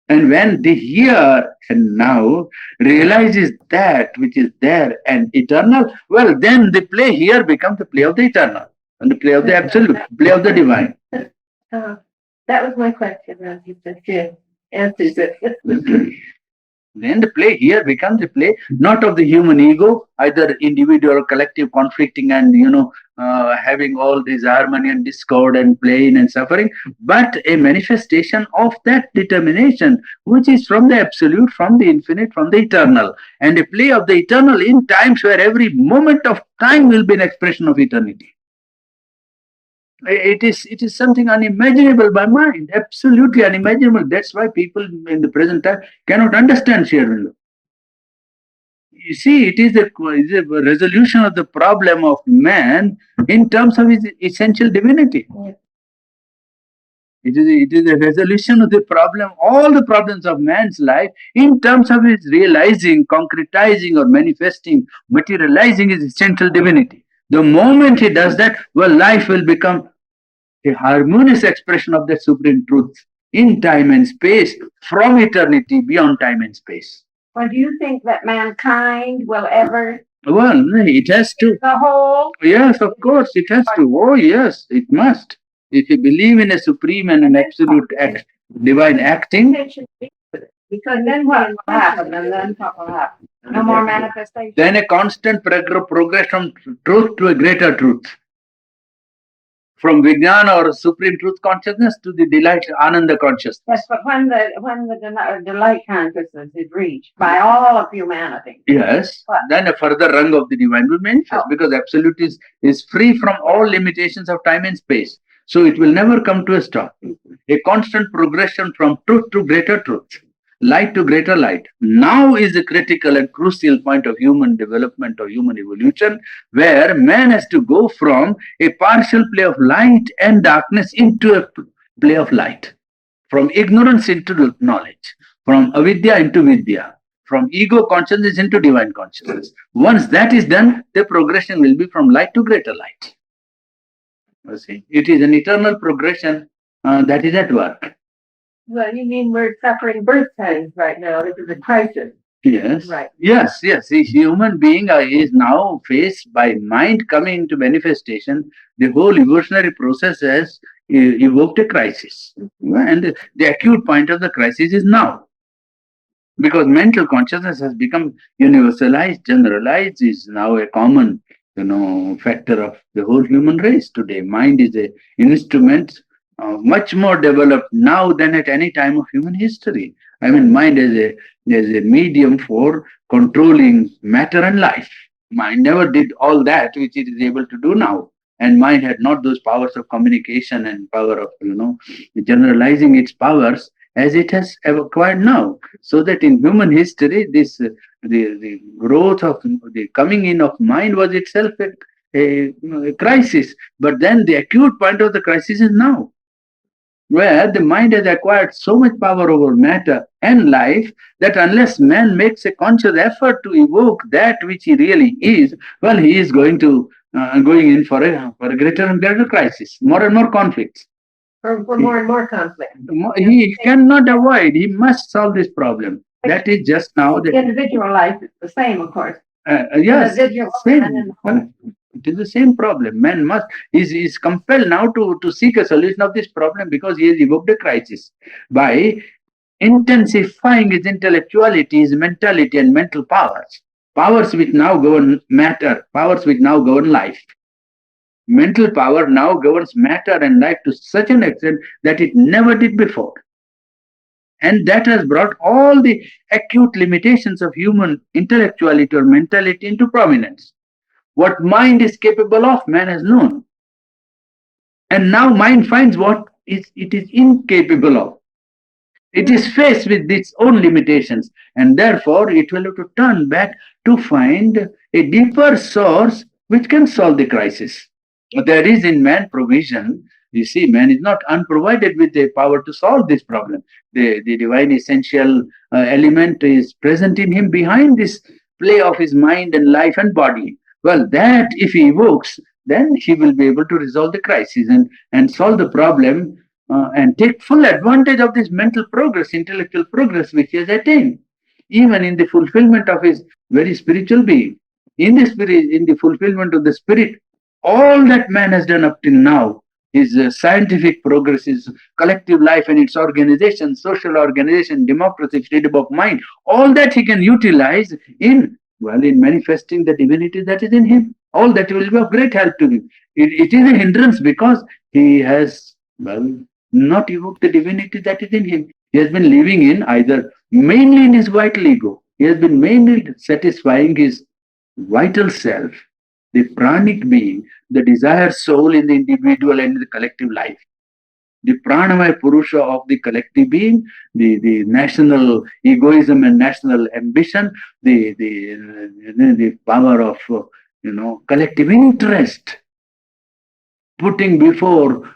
And when the here and now realizes that which is there and eternal, well, then the play here becomes the play of the eternal and the play of the absolute, play of the divine. That was my question, Raji. Answers it. Then the play here becomes a play not of the human ego, either individual or collective conflicting and, having all this harmony and discord and pain and suffering, but a manifestation of that determination, which is from the absolute, from the infinite, from the eternal, and a play of the eternal in times where every moment of time will be an expression of eternity. It is something unimaginable by mind, absolutely unimaginable. That's why people in the present time cannot understand Sri Aurobindo. You see, it is a resolution of the problem of man in terms of his essential divinity. Yes. It is a resolution of the problem, all the problems of man's life in terms of his realizing, concretizing or manifesting, materializing his essential divinity. The moment he does that, well, life will become a harmonious expression of that supreme truth in time and space, from eternity beyond time and space. Well, do you think that mankind will ever? Well, it has to. The whole? Yes, of course, it has to. Oh, yes, it must. If you believe in a supreme and an absolute divine acting, Because then what will happen? And then what will happen? No more manifestation. Then a constant progress from truth to a greater truth. From Vijnana or supreme truth consciousness to the delight Ananda consciousness. Yes, but when the delight consciousness is reached by all of humanity. Yes, what? Then a further rung of the divine will manifest because absolute is free from all limitations of time and space. So it will never come to a stop. A constant progression from truth to greater truth, light to greater light. Now is the critical and crucial point of human development or human evolution, where man has to go from a partial play of light and darkness into a play of light, from ignorance into knowledge, from avidya into vidya, from ego consciousness into divine consciousness. Once that is done, the progression will be from light to greater light. You see, it is an eternal progression that is at work. Well, you mean we're suffering birth pains right now? This is a crisis. Yes. Right. Yes. A human being is now faced by mind coming into manifestation. The whole evolutionary process has evoked a crisis. And the acute point of the crisis is now. Because mental consciousness has become universalized, generalized, is now a common, factor of the whole human race today. Mind is a instrument much more developed now than at any time of human history. I mean, mind is a medium for controlling matter and life. Mind never did all that which it is able to do now. And mind had not those powers of communication and power of, generalizing its powers as it has acquired now. So that in human history, the growth of the coming in of mind was itself a crisis. But then the acute point of the crisis is now, where the mind has acquired so much power over matter and life that unless man makes a conscious effort to evoke that which he really is, well, he is going in for a greater and greater crisis, more and more conflicts. For more and more conflict. He cannot avoid. He must solve this problem. That is just now. The individual life is the same, of course. Yes, same. It is the same problem. Man is compelled now to seek a solution of this problem because he has evoked a crisis by intensifying his intellectuality, his mentality, and mental powers. Powers which now govern matter, powers which now govern life. Mental power now governs matter and life to such an extent that it never did before. And that has brought all the acute limitations of human intellectuality or mentality into prominence. What mind is capable of, man has known. And now mind finds what it is incapable of. It is faced with its own limitations, and therefore it will have to turn back to find a deeper source which can solve the crisis. There is in man provision. You see, man is not unprovided with the power to solve this problem. The divine essential element is present in him behind this play of his mind and life and body. Well, that if he evokes, then he will be able to resolve the crisis and solve the problem and take full advantage of this mental progress, intellectual progress which he has attained, even in the fulfillment of his very spiritual being. In the spirit, in the fulfillment of the spirit, all that man has done up till now, his scientific progress, his collective life and its organization, social organization, democracy, freedom of mind, all that he can utilize in manifesting the divinity that is in him. All that will be of great help to him. It is a hindrance because he has, not evoked the divinity that is in him. He has been living in either mainly in his vital ego. He has been mainly satisfying his vital self, the pranic being, the desired soul in the individual and the collective life. The pranamaya purusha of the collective being, the national egoism and national ambition, the power of collective interest, putting before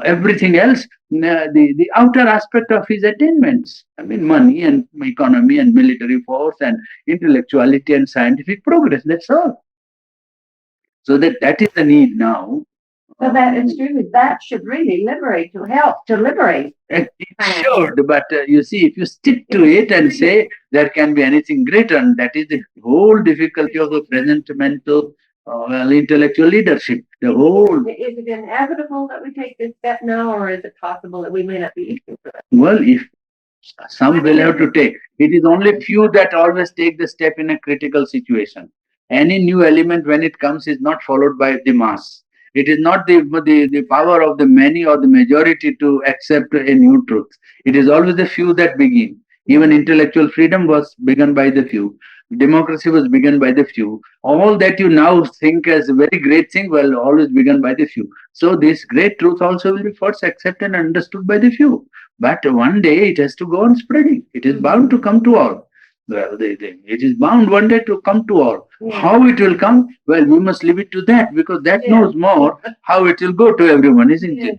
everything else the outer aspect of his attainments. I mean, money and economy and military force and intellectuality and scientific progress. That's all. So that is the need now. So that should really liberate, to help to liberate. It should, but you see, if you stick to it and say there can be anything greater, and that is the whole difficulty of the present mental, intellectual leadership. The whole. Is it inevitable that we take this step now, or is it possible that we may not be? Well, if Some will have to take. It is only few that always take the step in a critical situation. Any new element, when it comes, is not followed by the mass. It is not the power of the many or the majority to accept a new truth. It is always the few that begin. Even intellectual freedom was begun by the few. Democracy was begun by the few. All that you now think as a very great thing, well, always begun by the few. So this great truth also will be first accepted and understood by the few. But one day it has to go on spreading. It is bound to come to all. Well, it is bound one day to come to all. Yeah. How it will come? Well, we must leave it to that, because that knows more how it will go to everyone, isn't it?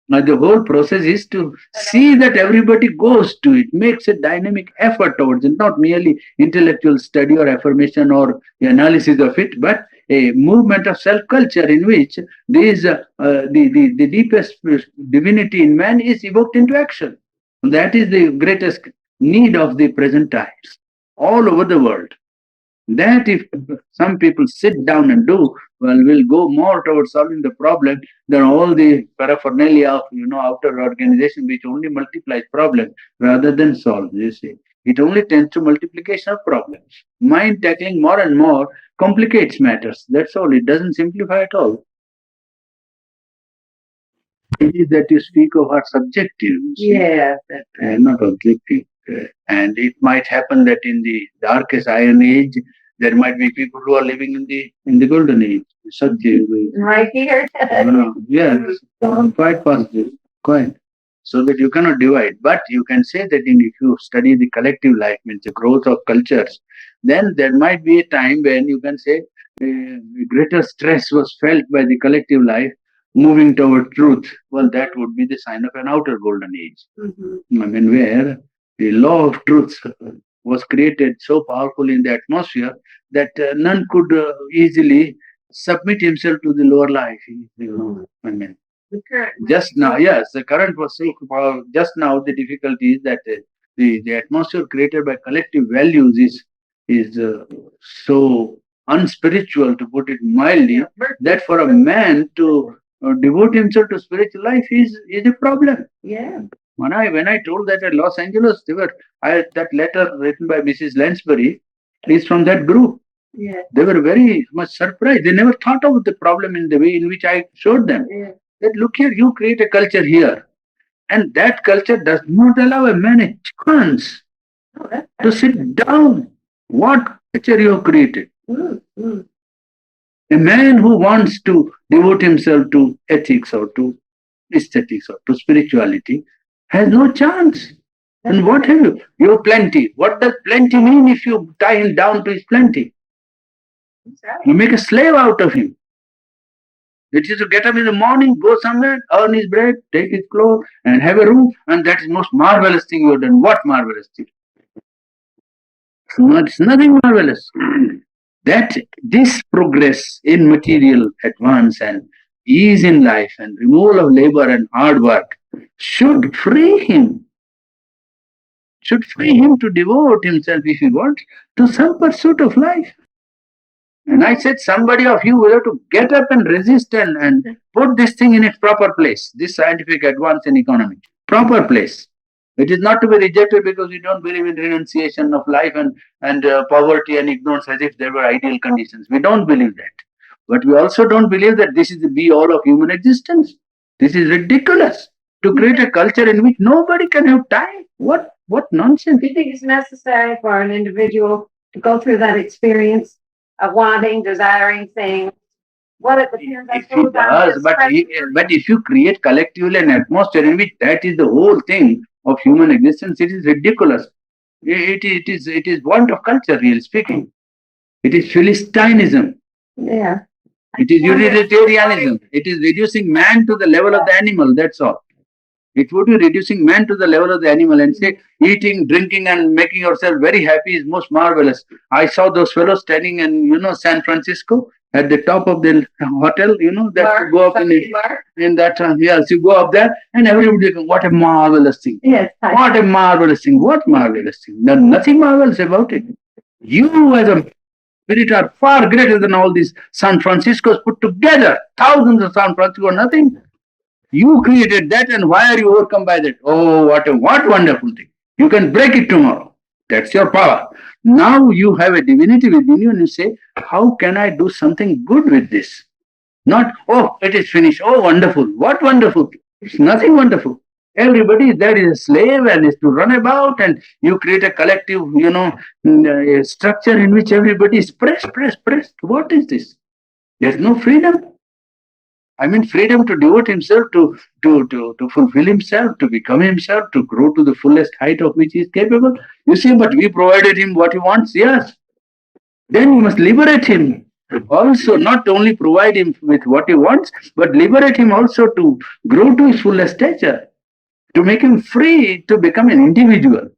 Now, the whole process is to see that everybody goes to it, makes a dynamic effort towards it, not merely intellectual study or affirmation or the analysis of it, but a movement of self culture in which the deepest divinity in man is evoked into action. That is the greatest need of the present times all over the world. That if some people sit down and do, well, will go more towards solving the problem than all the paraphernalia of outer organization, which only multiplies problems rather than solves. You see, it only tends to multiplication of problems. Mind tackling more and more complicates matters. That's all. It doesn't simplify at all. Is that you speak of are subjective. Yeah, that's They are right. not objective. And it might happen that in the darkest iron age, there might be people who are living in the golden age. Satya. Right here. Yes, quite positive. Quite. So that you cannot divide. But you can say that if you study the collective life, means the growth of cultures, then there might be a time when you can say greater stress was felt by the collective life moving toward truth. Well, that would be the sign of an outer golden age. I mean, where the law of truth was created so powerful in the atmosphere that none could easily submit himself to the lower life. I mean, just now, yes, the current was so powerful. Just now, the difficulty is that the atmosphere created by collective values is so unspiritual, to put it mildly, that for a man to devote himself to spiritual life is a problem. Yeah. When I told that at Los Angeles, that letter written by Mrs. Lansbury is from that group. Yeah. They were very much surprised. They never thought of the problem in the way in which I showed them. Yeah. That look here, you create a culture here, and that culture does not allow a man a chance to sit down. What culture you have created? A man who wants to devote himself to ethics or to aesthetics or to spirituality has no chance. And what have you? You have plenty. What does plenty mean if you tie him down to his plenty? You make a slave out of him. It is to get up in the morning, go somewhere, earn his bread, take his clothes, and have a room, and that is the most marvelous thing you have done. What marvelous thing? It's nothing marvelous. That this progress in material advance and ease in life and removal of labor and hard work should free him, to devote himself, if he wants, to some pursuit of life. And I said, somebody of you will have to get up and resist and put this thing in its proper place, this scientific advance in economy. Proper place. It is not to be rejected because we don't believe in renunciation of life and poverty and ignorance as if there were ideal conditions. We don't believe that. But we also don't believe that this is the be all of human existence. This is ridiculous. To create a culture in which nobody can have time. What nonsense. Do you think it's necessary for an individual to go through that experience of wanting, desiring things? Well, it depends. If he does, but if you create collectively an atmosphere in which that is the whole thing of human existence, it is ridiculous. It is want of culture, really speaking. It is Philistinism. Yeah. It is utilitarianism. It is reducing man to the level of the animal. That's all. It would be reducing man to the level of the animal and say eating, drinking, and making yourself very happy is most marvelous. I saw those fellows standing in San Francisco at the top of the hotel. That you go up in that yes, you go up there and everybody goes, what a marvelous thing. Yes. What a marvelous thing. What marvelous thing. There's nothing marvelous about it. You as a spirit are far greater than all these San Franciscos put together. Thousands of San Francisco, nothing. You created that, and why are you overcome by that? Oh, what wonderful thing! You can break it tomorrow. That's your power. Now you have a divinity within you and you say, how can I do something good with this? Not, oh, it is finished. Oh, wonderful. What wonderful? It's nothing wonderful. Everybody there is a slave and is to run about, and you create a collective, a structure in which everybody is pressed, pressed, pressed. What is this? There's no freedom. I mean, freedom to devote himself, to fulfill himself, to become himself, to grow to the fullest height of which he is capable. You see, but we provided him what he wants, yes. Then you must liberate him. Also, not only provide him with what he wants, but liberate him also to grow to his fullest stature, to make him free to become an individual,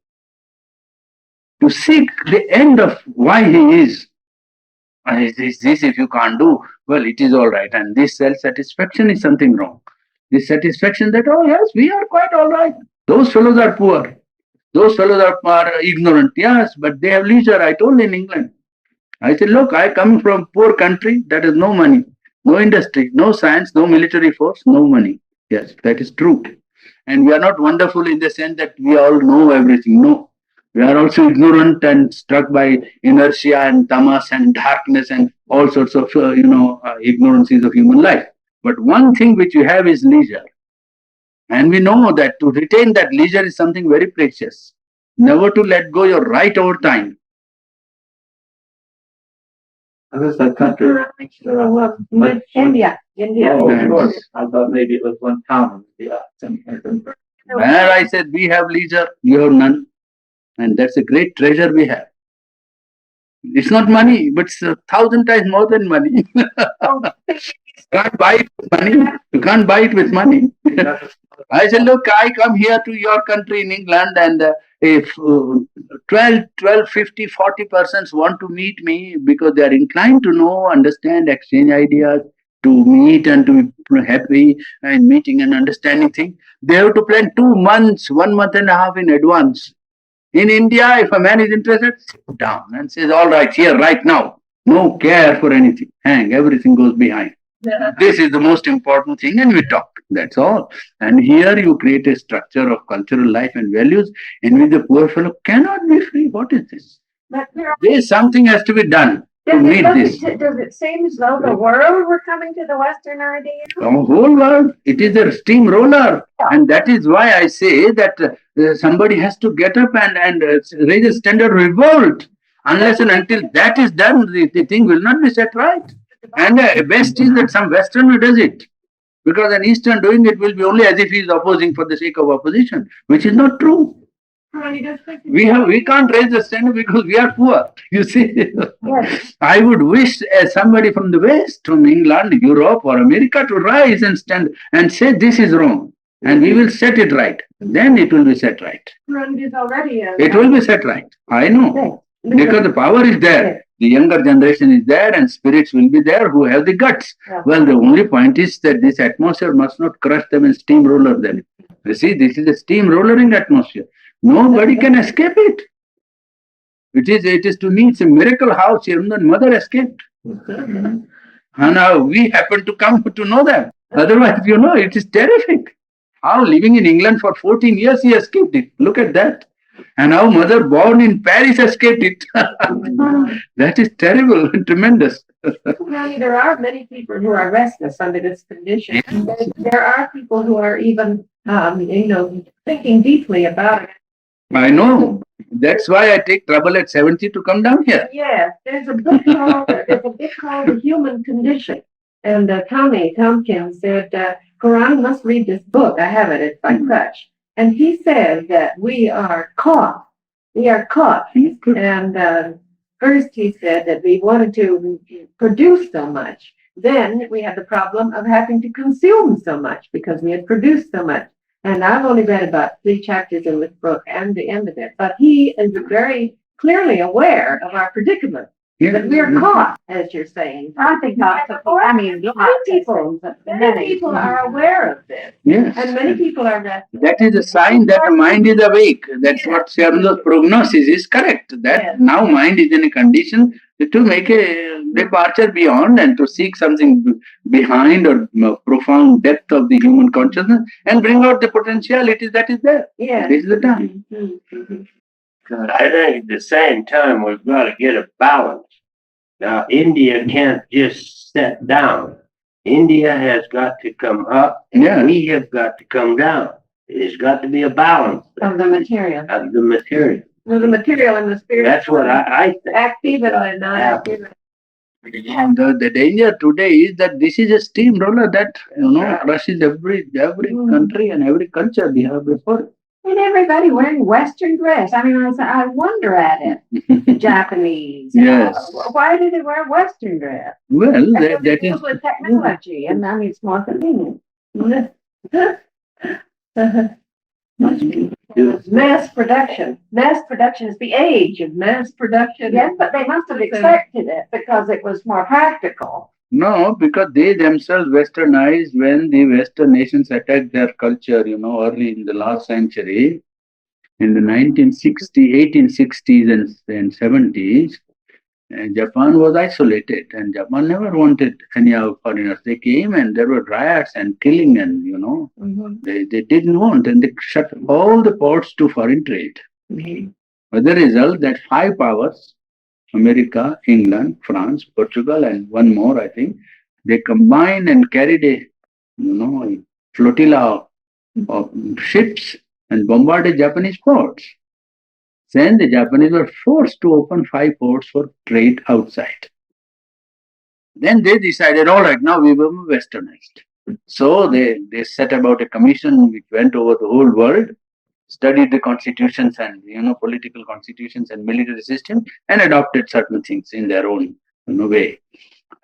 to seek the end of why he is. And this if you can't do, well, it is all right. And this self satisfaction is something wrong. This satisfaction that, oh, yes, we are quite all right. Those fellows are poor. Those fellows are ignorant. Yes, but they have leisure. I told in England. I said, look, I come from poor country that has no money, no industry, no science, no military force, no money. Yes, that is true. And we are not wonderful in the sense that we all know everything. No. We are also ignorant and struck by inertia and tamas and darkness and all sorts of, ignorances of human life. But one thing which you have is leisure. And we know that to retain that leisure is something very precious. Never to let go your right over time. And this is that country. India. India. Oh, of course. I thought maybe it was one town. Yeah. Where I said we have leisure, you have none. And that's a great treasure we have. It's not money, but it's 1,000 times more than money. You can't buy it with money. You can't buy it with money. I said, look, I come here to your country in England, and if 12, 50, 40 persons want to meet me because they are inclined to know, understand, exchange ideas, to meet and to be happy and meeting and understanding things, they have to plan 2 months, 1 month and a half in advance. In India, if a man is interested, sit down and says, all right, here, right now. No care for anything. Hang, everything goes behind. This is the most important thing, and we talk. That's all. And here you create a structure of cultural life and values in which the poor fellow cannot be free. What is this? There's something has to be done to meet this. Does it seem as though the world were coming to the Western idea? The whole world, it is a steamroller. And that is why I say that somebody has to get up and raise a standard revolt. Unless and until that is done, the thing will not be set right. And best is that some Westerner does it. Because an Eastern doing it will be only as if he is opposing for the sake of opposition, which is not true. We can't raise the standard because we are poor. You see, yes. I would wish somebody from the West, from England, Europe, or America to rise and stand and say this is wrong, and we will set it right. Then it will be set right. It will be set right. I know, because the power is there. The younger generation is there, and spirits will be there who have the guts. Well, the only point is that this atmosphere must not crush them and steamroller them. You see, this is a steamrollering atmosphere. Nobody can escape it. It is to me, it's a miracle how Chirundan mother escaped. And now we happen to come to know that. Otherwise, it is terrific. How living in England for 14 years, he escaped it. Look at that. And our mother born in Paris escaped it. That is terrible and tremendous. There are many people who are restless under this condition. Yes. There are people who are even, thinking deeply about it. I know. That's why I take trouble at 70 to come down here. Yes, there's a book called The Human Condition. And Tommy Tompkins said, Quran must read this book. I have it. It's by Crutch. And he says that we are caught. We are caught. And first he said that we wanted to produce so much. Then we had the problem of having to consume so much because we had produced so much. And I've only read about 3 chapters in this book and the end of it. But he is very clearly aware of our predicament. That we are caught, as you're saying. I think many people are aware of this. Yes. And many people are restless. That is a sign that the mind is awake. That's what Sharma's prognosis is correct. That now mind is in a condition to make a departure beyond and to seek something behind or profound depth of the human consciousness and bring out the potentiality that is there. Yeah. This is the time. I think at the same time we've got to get a balance. Now, India can't just sit down. India has got to come up, and Yeah. we have got to come down. There's got to be a balance Of the material. of the material. Well, the material and the spirit. That's what I think. Active and not active. And the danger today is that this is a steamroller that Right. crushes every country and every culture we have before. And everybody wearing Western dress. I mean, I wonder at it. Japanese. Yes. Why do they wear Western dress? Well, Because that it is deals with technology, and I mean, it's more convenient. Mass production. Mass production is the age of mass production. Yes, but they must have expected it because it was more practical. no, because they themselves westernized when the Western nations attacked their culture, early in the last century, in the 1860s and 70s. Japan was isolated, and Japan never wanted any foreigners. They came and there were riots and killing, and they didn't want, and they shut all the ports to foreign trade. With the result that five powers, America, England, France, Portugal, and one more, I think, they combined and carried a flotilla of ships and bombarded Japanese ports. Then the Japanese were forced to open five ports for trade outside. Then they decided, all right, now we will be westernized. So they set about a commission which went over the whole world, studied the constitutions and political constitutions and military system, and adopted certain things in their own way.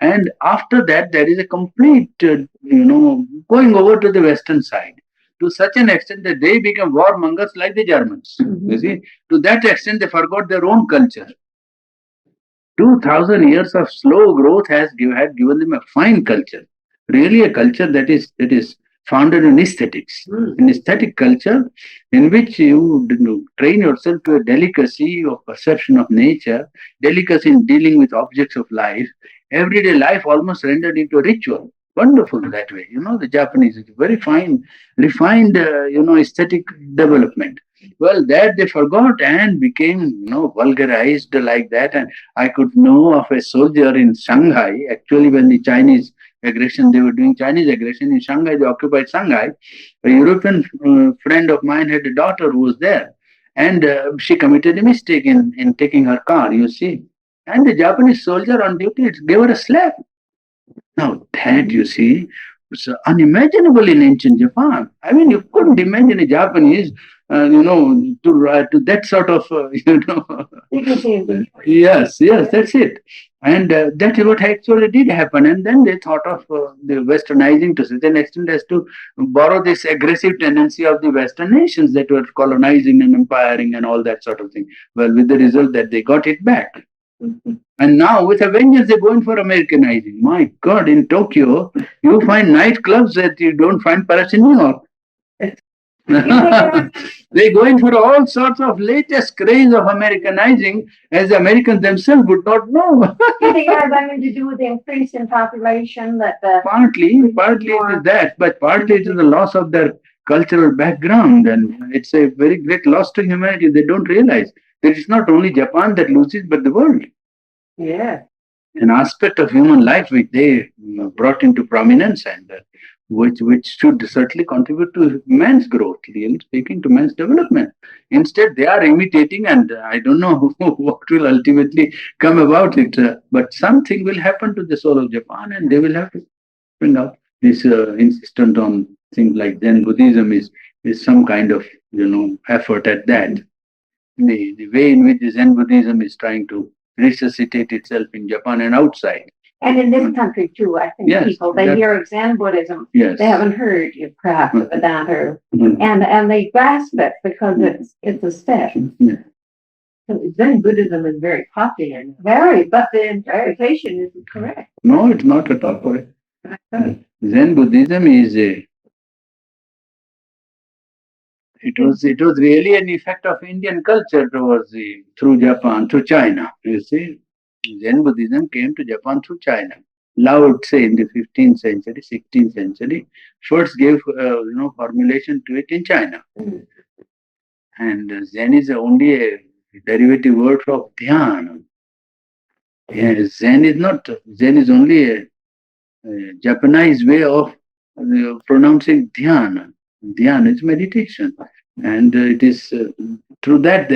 And after that, there is a complete going over to the western side, to such an extent that they become warmongers like the Germans. You see, to that extent they forgot their own culture. 2000 years of slow growth had given them a fine culture, really a culture that is founded in aesthetics, an aesthetic culture in which you train yourself to a delicacy of perception of nature, delicacy in dealing with objects of life, everyday life almost rendered into a ritual. Wonderful that way. The Japanese is very fine, refined, aesthetic development. Well, that they forgot and became, vulgarized like that. And I could know of a soldier in Shanghai, actually, when the Chinese aggression, they were doing Chinese aggression in Shanghai, they occupied Shanghai. A European friend of mine had a daughter who was there. And she committed a mistake in taking her car, you see. And the Japanese soldier on duty gave her a slap. Now, that, you see, was unimaginable in ancient Japan. I mean, you couldn't imagine a Japanese, to that sort of, Yes, that's it. And that is what actually did happen. And then they thought of the westernizing to such an extent as to borrow this aggressive tendency of the Western nations that were colonizing and empiring and all that sort of thing. Well, with the result that they got it back. And now, with a vengeance, they're going for Americanizing. My God, in Tokyo, you find nightclubs that you don't find perhaps in New York. They're going for all sorts of latest craze of Americanizing, as the Americans themselves would not know. You think it has anything to do with the increase in population that the Partly it is that, but partly it is the loss of their cultural background, and it's a very great loss to humanity. They don't realize that it's not only Japan that loses, but the world. yeah. An aspect of human life which they brought into prominence and which should certainly contribute to man's growth, really speaking, to man's development. Instead, they are imitating, and I don't know what will ultimately come about it, but something will happen to the soul of Japan, and they will have to bring out this insistent on things like Zen Buddhism is some kind of effort at that. The way in which the Zen Buddhism is trying to resuscitate itself in Japan and outside. And in this country too, I think Yes, people, they hear Zen Buddhism, Yes. they haven't heard perhaps of Vedanta, Mhm. and they grasp it because it's a step. Yeah. Zen Buddhism is very popular. Very, but the interpretation isn't correct. No, it's not at all correct. Zen Buddhism is it was really an effect of Indian culture through Japan, through China, you see. Zen Buddhism came to Japan through China. Lao Tse in the 15th century, 16th century, first gave formulation to it in China. And Zen is only a derivative word of Dhyan. Zen is not. Zen is only a Japanese way of pronouncing Dhyan. Dhyan is meditation, and it is through that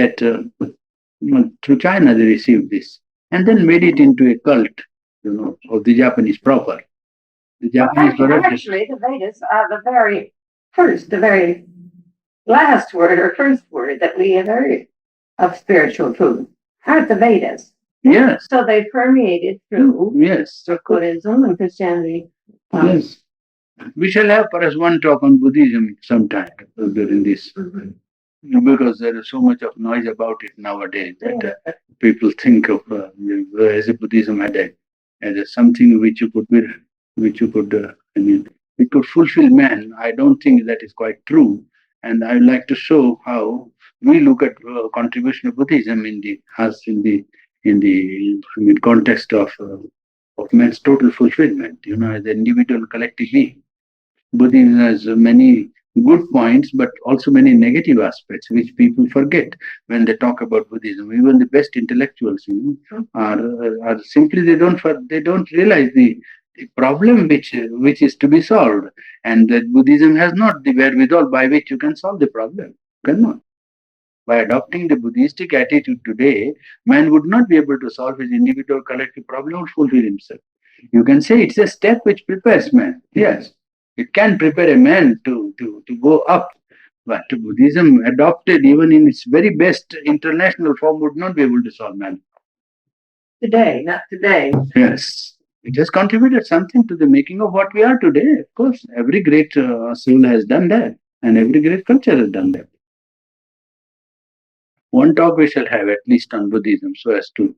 through China they received this, and then made it into a cult, of the Japanese proper. The Japanese Actually, the Vedas are the very last word or first word that we have heard of spiritual truth aren't the Vedas. Yes. So they permeated through Yes. Buddhism and Christianity. Yes. We shall have perhaps one talk on Buddhism sometime during this. Because there is so much of noise about it nowadays that people think of as a Buddhism as something which you could be, which you could, it could fulfill man. I don't think that is quite true, and I would like to show how we look at contribution of Buddhism in the context of man's total fulfillment. As an individual, collective being. Buddhism has many good points, but also many negative aspects, which people forget when they talk about Buddhism. Even the best intellectuals, are simply they don't realize the problem which is to be solved, and that Buddhism has not the wherewithal by which you can solve the problem. You cannot. By adopting the Buddhistic attitude today, man would not be able to solve his individual collective problem or fulfill himself. You can say it's a step which prepares man. Yes, it can prepare a man to go up. But Buddhism, adopted even in its very best international form, would not be able to solve man. Today, not today. Yes. It has contributed something to the making of what we are today. Of course, every great soul has done that, and every great culture has done that. One talk we shall have at least on Buddhism, so as to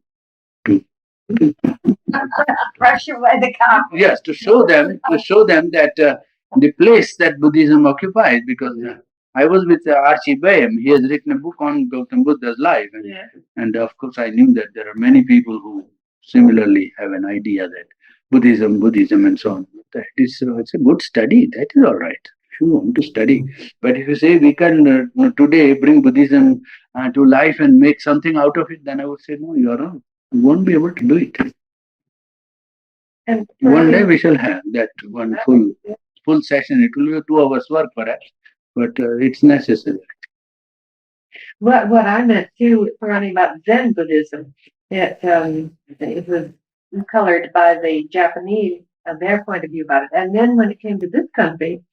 Brush away the copy. yes, to show them that the place that Buddhism occupies. Because I was with Archie Bayham. He has written a book on Gautam Buddha's life, and of course I knew that there are many people who similarly have an idea that Buddhism, and so on. That is, it's a good study. That is all right if you want to study. But if you say we can today bring Buddhism to life and make something out of it, then I would say no, you are wrong. You won't be able to do it. And one day we shall have that one full session. It will be a 2 hours work perhaps, but it's necessary. what I meant too, Purani, about Zen Buddhism, it was colored by the Japanese their point of view about it. And then when it came to this country,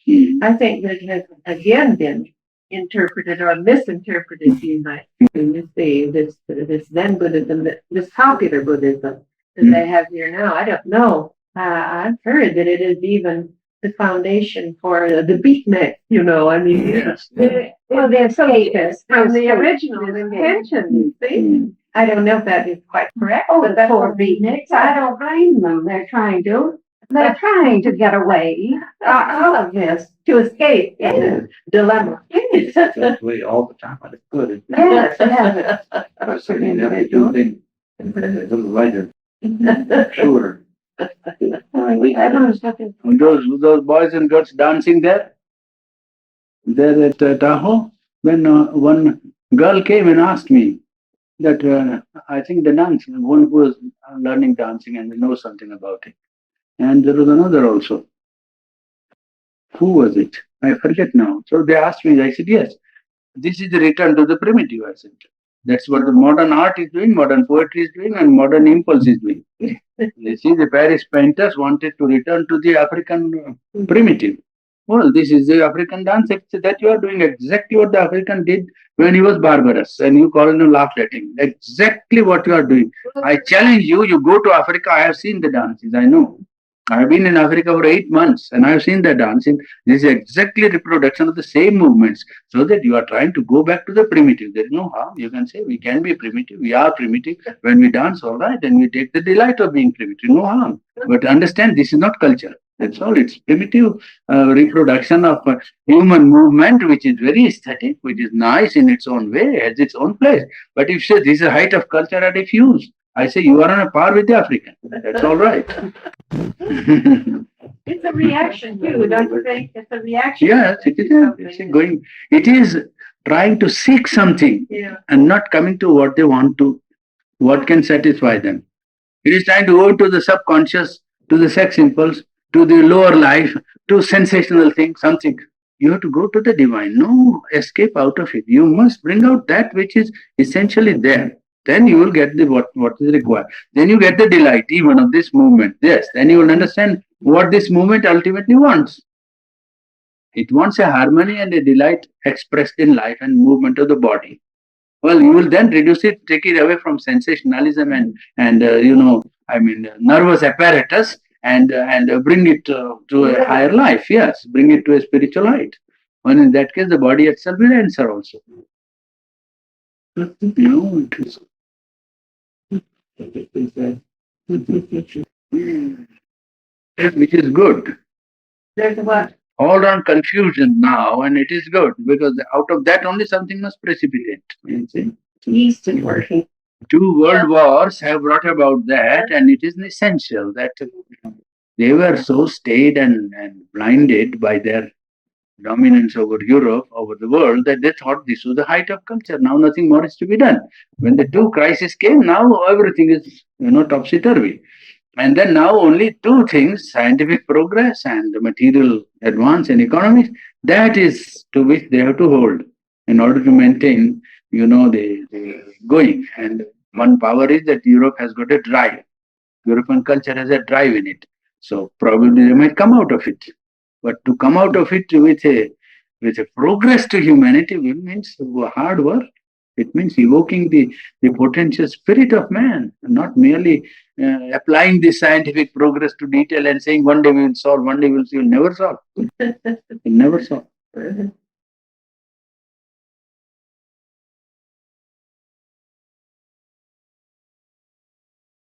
I think that it has again been interpreted or misinterpreted, you might see, this Zen Buddhism, this popular Buddhism that they have here now. I don't know. I've heard that it is even the foundation for the beatnik, I mean, Yes. well, the escapists from the original intention, you see. I don't know if that is quite correct. Oh, but that's poor what beatniks. I don't blame them. They're trying to get away out of this. to escape the dilemma. That's the way all the time. It's good. Yes, yes. I was saying that they do things a little later. Sure. I don't know. Those boys and girls dancing there at Tahoe, when one girl came and asked me that I think the dance, one who was learning dancing and knows something about it. And there was another also. Who was it? I forget now. So they asked me, I said, yes, this is the return to the primitive, I said. That's what the modern art is doing, modern poetry is doing, and modern impulse is doing. You see, the Paris painters wanted to return to the African primitive. Well, this is the African dance that you are doing exactly what the African did when he was barbarous, and you call him laughed at him. Exactly what you are doing. I challenge you, you go to Africa, I have seen the dances, I know. I have been in Africa for 8 months and I have seen the dancing. This is exactly reproduction of the same movements. So that you are trying to go back to the primitive. There is no harm. You can say we can be primitive. We are primitive. When we dance, all right, and we take the delight of being primitive. No harm. But understand, this is not culture. That's all. It's primitive reproduction of human movement, which is very aesthetic, which is nice in its own way, has its own place. But if you say this is a height of culture, I refuse. I say you are on a par with the African. That's all right. It's a reaction too, don't you think? It's a reaction. Yes, it is. Going. It is trying to seek something Yeah. and not coming to what they want to, what can satisfy them. It is trying to go to the subconscious, to the sex impulse, to the lower life, to sensational thing, something. You have to go to the divine. No escape out of it. You must bring out that which is essentially there. Then you will get the what is required. Then you get the delight even of this movement. Yes. Then you will understand what this movement ultimately wants. It wants a harmony and a delight expressed in life and movement of the body. Well, you will then reduce it, take it away from sensationalism and nervous apparatus, and bring it to a higher life. Yes, bring it to a spiritual height. And in that case, the body itself will answer also. No, it is. Which is good. There's what? All around confusion now, and it is good because out of that only something must precipitate. You see? Yeast and working. Two world wars have brought about that, and it is essential that they were so stayed and blinded by their dominance over Europe, over the world, that they thought this was the height of culture. Now nothing more is to be done. When the two crises came, now everything is topsy-turvy. And then now only two things, scientific progress and the material advance in economics, that is to which they have to hold in order to maintain, the going. And one power is that Europe has got a drive. European culture has a drive in it. So probably they might come out of it. But to come out of it with a progress to humanity means hard work. It means evoking the potential spirit of man, not merely applying the scientific progress to detail and saying one day we will solve, one day we will see, you'll never solve. You'll never solve.